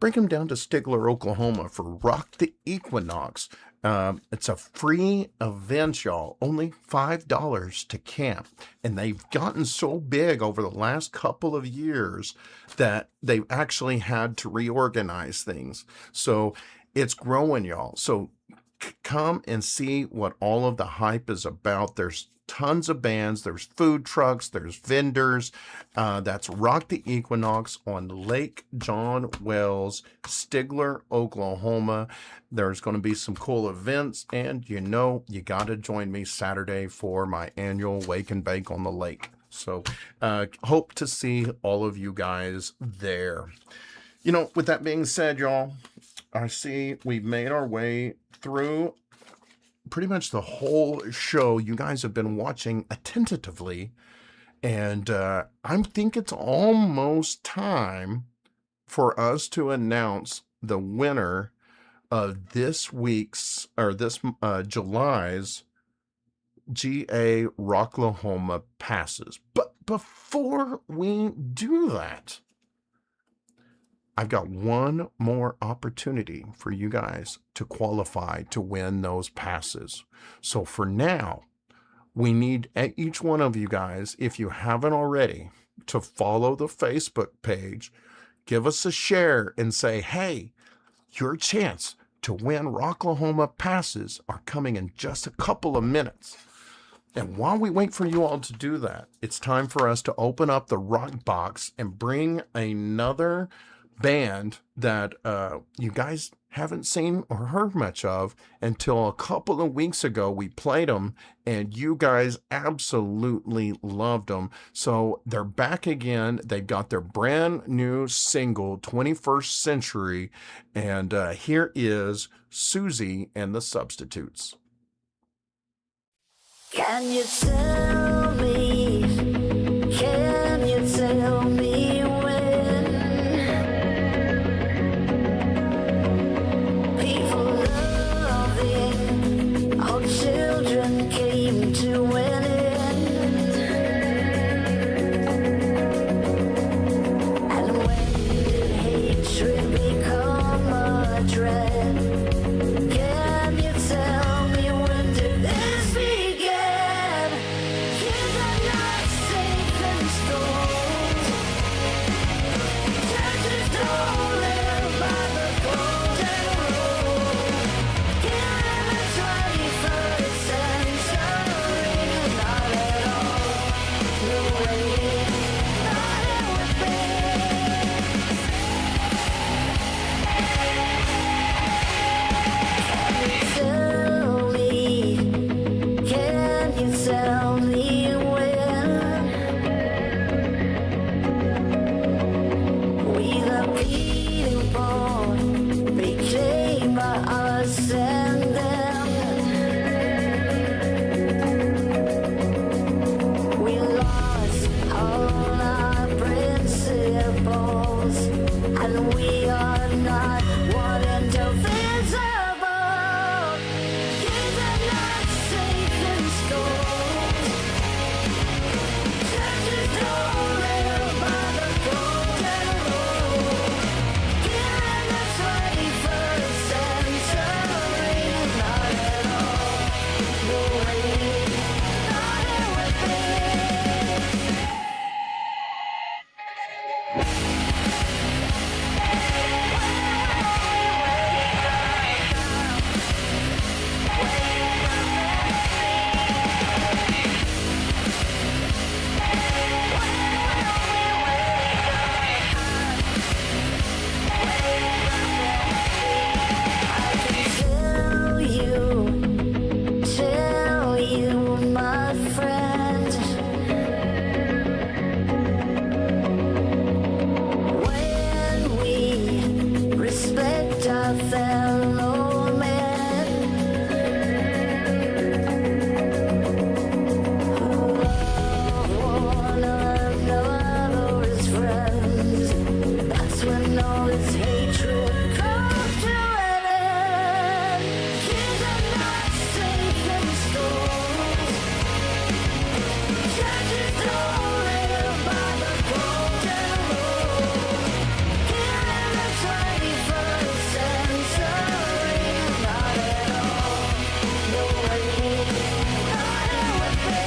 bring them down to Stigler, Oklahoma for Rock the Equinox. It's a free event, y'all. Only $5 to camp. And they've gotten so big over the last couple of years that they've actually had to reorganize things. So it's growing, y'all. So come and see what all of the hype is about. There's tons of bands, there's food trucks, there's vendors. That's Rock the Equinox on Lake John Wells, Stigler, Oklahoma. There's going to be some cool events, and you got to join me Saturday for my annual Wake and Bake on the Lake. So hope to see all of you guys there. You know, with that being said, y'all, I see we've made our way through pretty much the whole show. You guys have been watching attentively, and I think it's almost time for us to announce the winner of this week's, or this July's GA Rocklahoma passes. But before we do that, I've got one more opportunity for you guys to qualify to win those passes. So for now, we need each one of you guys, if you haven't already, to follow the Facebook page, give us a share, and say, hey, your chance to win Rocklahoma passes are coming in just a couple of minutes. And while we wait for you all to do that, it's time for us to open up the rock box and bring another band that you guys haven't seen or heard much of until a couple of weeks ago. We played them and you guys absolutely loved them. So they're back again. They've got their brand new single, 21st Century. And here is Suzy and the Substitutes. Can you tell me, can you tell me when people loving our children came to an end? And when did hatred become a dread? Can you tell me, when did this begin? Kids are not safe in schools. Churches don't live by the golden rule. Here in the 21st century, not at all the way thought it would be. Tell me, can you tell me when we the people became us and them? We lost all our principles, and we are not one indivisible. Kids are not safe in schools. Churches don't live by the golden rule. Here in the 21st century, not at all the way thought it would be. Tell you, my friend, when we respect our fellow men, who love one another as friends, that's when all this hatred comes to an end. Kids are not safe in schools. Churches don't live by the golden rule. Here in the 21st century, not at all the way thought it would be.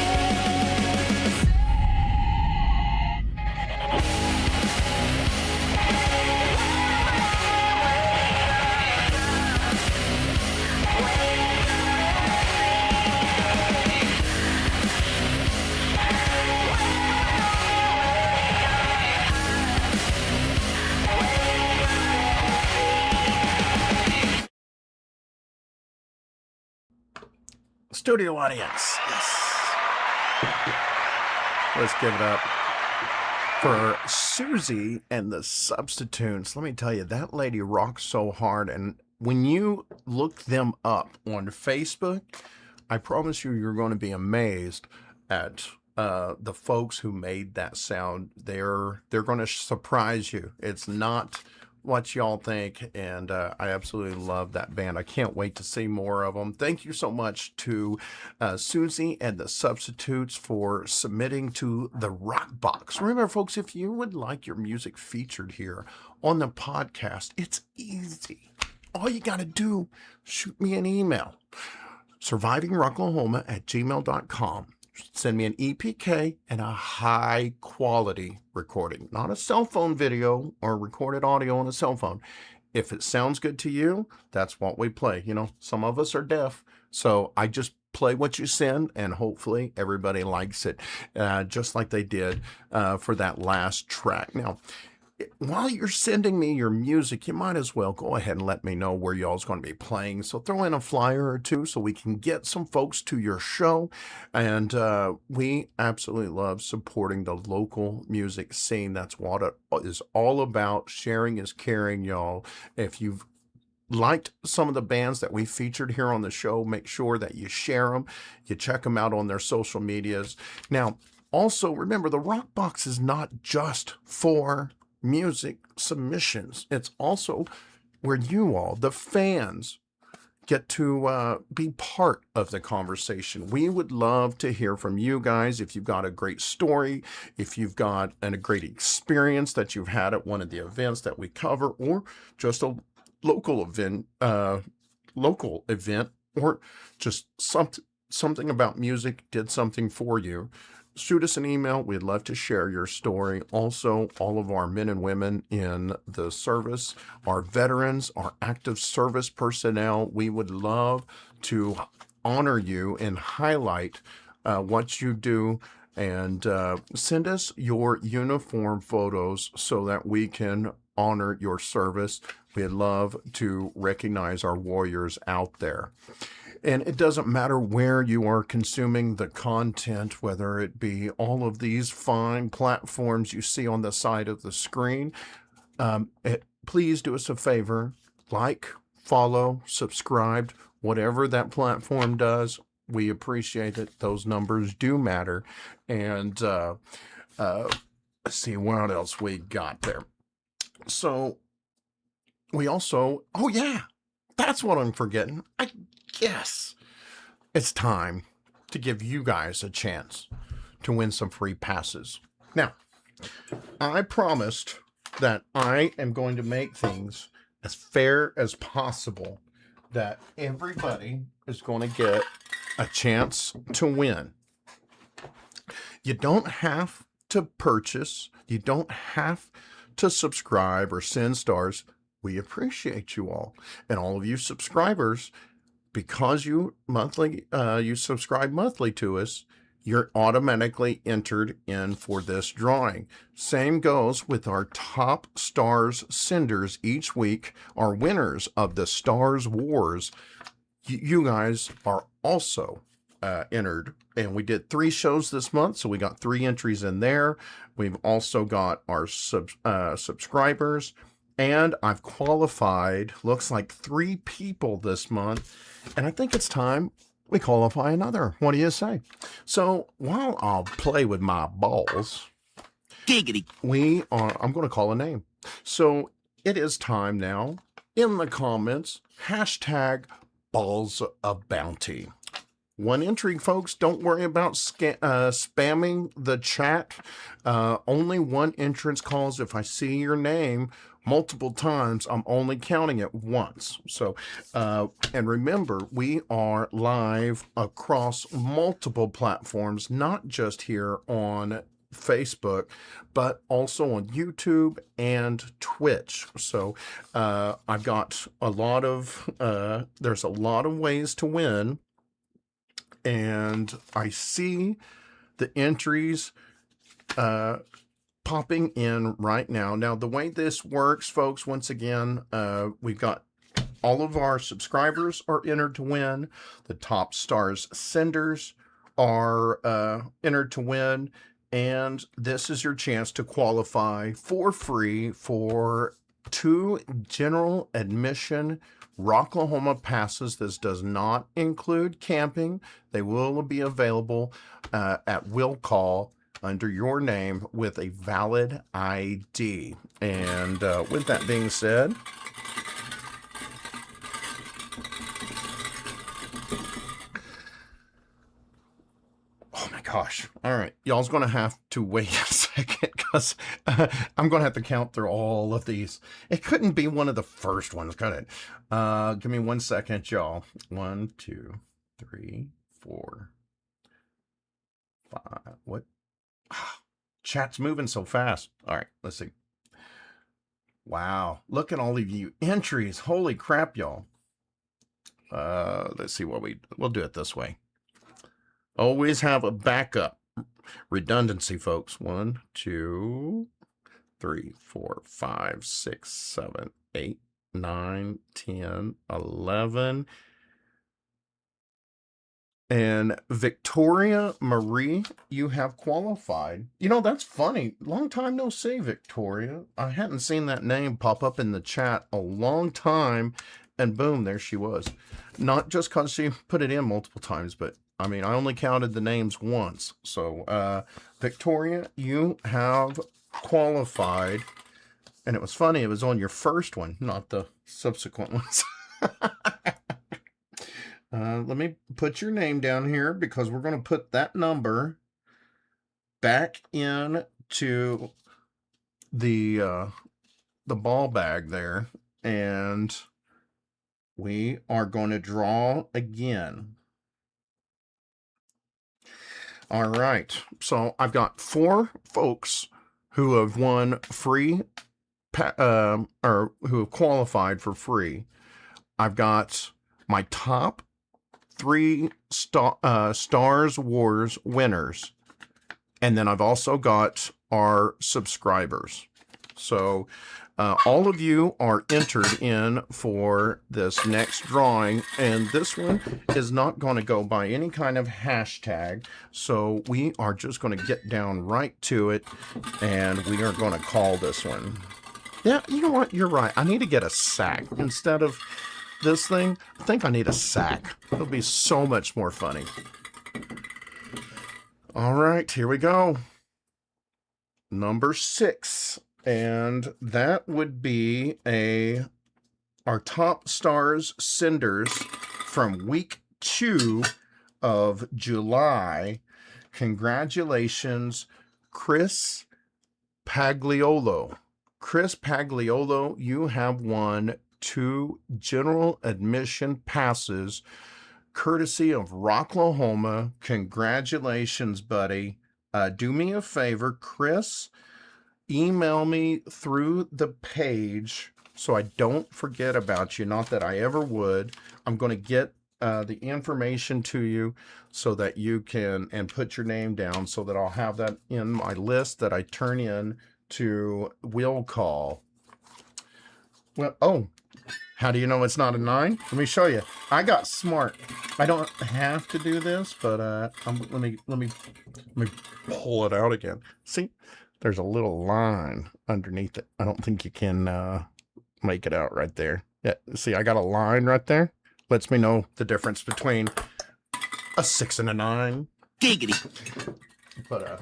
Studio audience. Yes. Let's give it up for Suzy and the Substitutes. Let me tell you, that lady rocks so hard. And when you look them up on Facebook, I promise you, you're going to be amazed at the folks who made that sound. They're going to surprise you. It's not what y'all think, and I absolutely love that band. I can't wait to see more of them. Thank you so much to Suzy and the Substitutes for submitting to the Rock Box. Remember, folks, if you would like your music featured here on the podcast, it's easy. All you got to do, shoot me an email, survivingrocklahoma@gmail.com. Send me an EPK and a high quality recording, not a cell phone video or recorded audio on a cell phone. If it sounds good to you, that's what we play. You know, some of us are deaf, so I just play what you send, and hopefully everybody likes it, just like they did for that last track. Now, while you're sending me your music, you might as well go ahead and let me know where y'all's going to be playing. So throw in a flyer or two so we can get some folks to your show. And we absolutely love supporting the local music scene. That's what it is all about. Sharing is caring, y'all. If you've liked some of the bands that we featured here on the show, make sure that you share them. You check them out on their social medias. Now, also remember, the Rock Box is not just for music submissions. It's also where you all, the fans, get to be part of the conversation. We would love to hear from you guys. If you've got a great story, if you've got a great experience that you've had at one of the events that we cover, or just a local event, or just something about music did something for you, shoot us an email. We'd love to share your story. Also, all of our men and women in the service, our veterans, our active service personnel, we would love to honor you and highlight what you do, and send us your uniform photos so that we can honor your service. We'd love to recognize our warriors out there. And it doesn't matter where you are consuming the content, whether it be all of these fine platforms you see on the side of the screen. Please do us a favor, like, follow, subscribe, whatever that platform does. We appreciate it. Those numbers do matter. And let's see what else we got there. So we also, oh yeah, that's what I'm forgetting. Yes, it's time to give you guys a chance to win some free passes. Now, I promised that I am going to make things as fair as possible, that everybody is going to get a chance to win. You don't have to purchase. You don't have to subscribe or send stars. We appreciate you all. And all of you subscribers, because you subscribe monthly to us, you're automatically entered in for this drawing. Same goes with our top stars senders each week, our winners of the Stars Wars. You guys are also entered, and we did 3 shows this month, so we got 3 entries in there. We've also got our subscribers, and I've qualified, looks like 3 people this month. And I think it's time we qualify another. What do you say? So while I'll play with my balls, Giggity. I'm going to call a name. So it is time now, in the comments, hashtag balls of bounty. 1 entry, folks. Don't worry about spamming the chat. Only 1 entrance calls. If I see your name multiple times, I'm only counting it once. So, and remember, we are live across multiple platforms, not just here on Facebook, but also on YouTube and Twitch. So I've got a lot of, there's a lot of ways to win. And I see the entries popping in right now. Now, the way this works, folks, once again, we've got all of our subscribers are entered to win. The top stars senders are entered to win. And this is your chance to qualify for free for 2 general admission Rocklahoma passes. This does not include camping. They will be available at will call under your name with a valid ID. And with that being said, oh my gosh. All right. Y'all's going to have to wait a second because I'm going to have to count through all of these. It couldn't be one of the first ones, could it? Give me 1 second, y'all. 1, 2, 3, 4, 5. What? Chat's moving so fast. All right. Let's see. Wow. Look at all of you entries. Holy crap, y'all. Let's see what we'll do it this way. Always have a backup. Redundancy, folks. 1, 2, 3, 4, 5, 6, 7, 8, 9, 10, 11. And Victoria Marie, you have qualified. You know, that's funny. Long time no see, Victoria. I hadn't seen that name pop up in the chat a long time. And boom, there she was. Not just because she put it in multiple times, but I mean, I only counted the names once. So, Victoria, you have qualified. And it was funny, it was on your first one, not the subsequent ones. Let me put your name down here because we're going to put that number back into the ball bag there. And we are going to draw again. All right. So I've got 4 folks who have won free, or who have qualified for free. I've got my top 3 Stars Wars winners. And then I've also got our subscribers. So all of you are entered in for this next drawing. And this one is not going to go by any kind of hashtag. So we are just going to get down right to it. And we are going to call this one. Yeah, you know what? You're right. I need to get a sack instead of this thing. I think I need a sack. It'll be so much more funny. All right, here we go. Number 6. And that would be our top stars senders from week 2 of July. Congratulations, Chris Pagliolo. Chris Pagliolo, you have won 2 general admission passes courtesy of Rocklahoma. Congratulations, buddy. Do me a favor, Chris, email me through the page so I don't forget about you. Not that I ever would. I'm going to get the information to you so that you can, and put your name down so that I'll have that in my list that I turn in to will call. Well, oh, how do you know it's not a 9? Let me show you. I got smart. I don't have to do this, but let me pull it out again. See, there's a little line underneath it. I don't think you can make it out right there. Yeah, see, I got a line right there. Lets me know the difference between a 6 and a 9. Giggity. But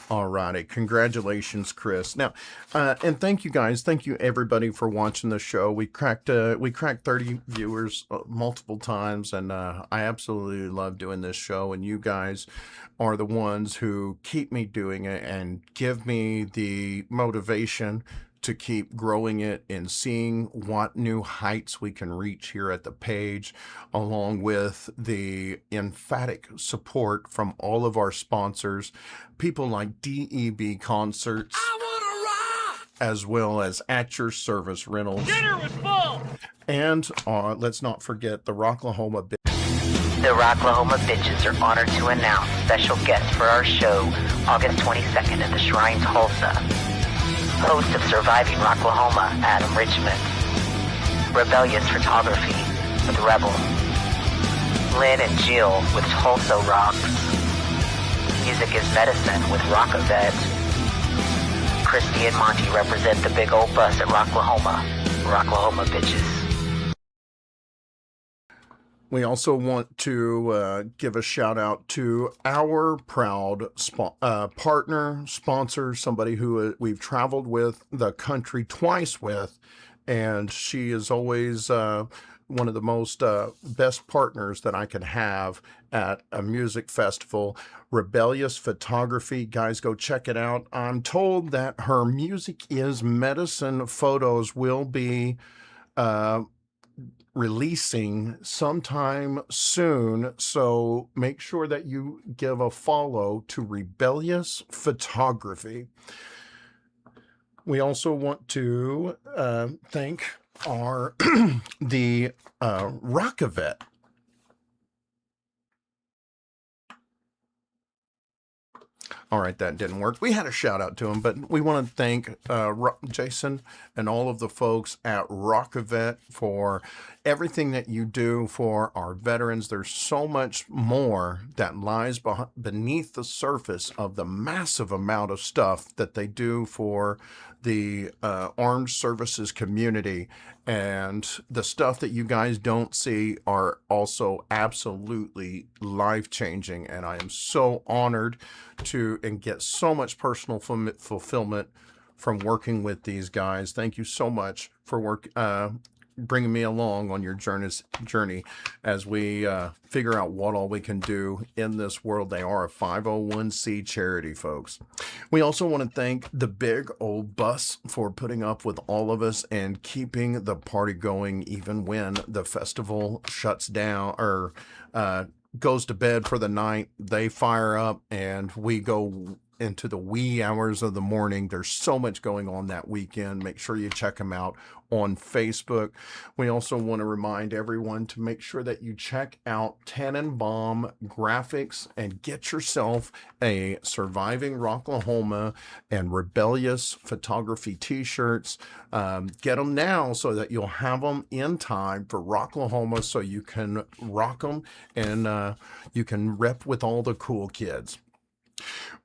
alrighty, congratulations, Chris. Now, and thank you guys, thank you everybody for watching the show. We cracked 30 viewers multiple times, and I absolutely love doing this show. And you guys are the ones who keep me doing it and give me the motivation to keep growing it and seeing what new heights we can reach here at the page, along with the emphatic support from all of our sponsors, people like DEB Concerts, as well as At Your Service Rentals. Dinner was full! And let's not forget the Rocklahoma The Rocklahoma Bitches are honored to announce special guests for our show August 22nd at the Shrine Tulsa. Host of Surviving Rocklahoma, Adam Richmond. Rebellious Photography with Rebel. Lynn and Jill with Tulsa Rocks. Music is medicine with Rockavet. Christy and Monty represent the big old bus at Rocklahoma. Rocklahoma bitches. We also want to give a shout out to our proud partner, sponsor, somebody who we've traveled with the country twice with, and she is always one of the most best partners that I can have at a music festival. Rebellious Photography. Guys, go check it out. I'm told that her Music is Medicine photos will be releasing sometime soon, so make sure that you give a follow to Rebellious Photography. We also want to thank our the Rockavet. All right, that didn't work. We had a shout out to him, but we want to thank Jason and all of the folks at Rockavet for everything that you do for our veterans. There's so much more that lies beneath the surface of the massive amount of stuff that they do for the armed services community, and the stuff that you guys don't see are also absolutely life-changing, and I am so honored to and get so much personal fulfillment from working with these guys. Thank you so much for bringing me along on your journey as we figure out what all we can do in this world. They are a 501c charity, folks. We also want to thank the big old bus for putting up with all of us and keeping the party going even when the festival shuts down or goes to bed for the night. They fire up and we go into the wee hours of the morning. There's so much going on that weekend. Make sure you check them out on Facebook. We also want to remind everyone to make sure that you check out Tannenbaum Graphics and get yourself a Surviving Rocklahoma and Rebellious Photography t-shirts. Get them now so that you'll have them in time for Rocklahoma so you can rock them and you can rep with all the cool kids.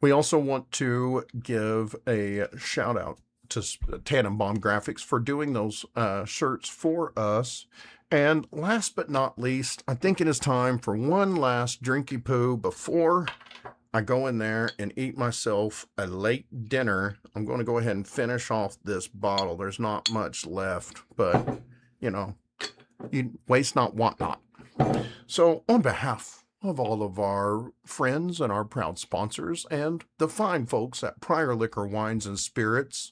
We also want to give a shout out to Tannenbaum Graphics for doing those shirts for us. And last but not least, I think it is time for one last drinky poo before I go in there and eat myself a late dinner. I'm going to go ahead and finish off this bottle. There's not much left, but you know, you waste not, want not. So on behalf of all of our friends and our proud sponsors and the fine folks at Prior Liquor Wines and Spirits,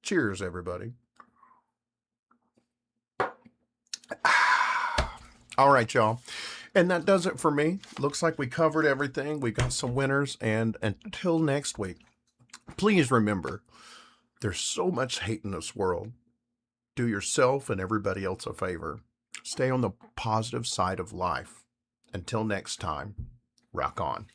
cheers, everybody. All right, y'all. And that does it for me. Looks like we covered everything. We got some winners. And until next week, please remember, there's so much hate in this world. Do yourself and everybody else a favor. Stay on the positive side of life. Until next time, rock on.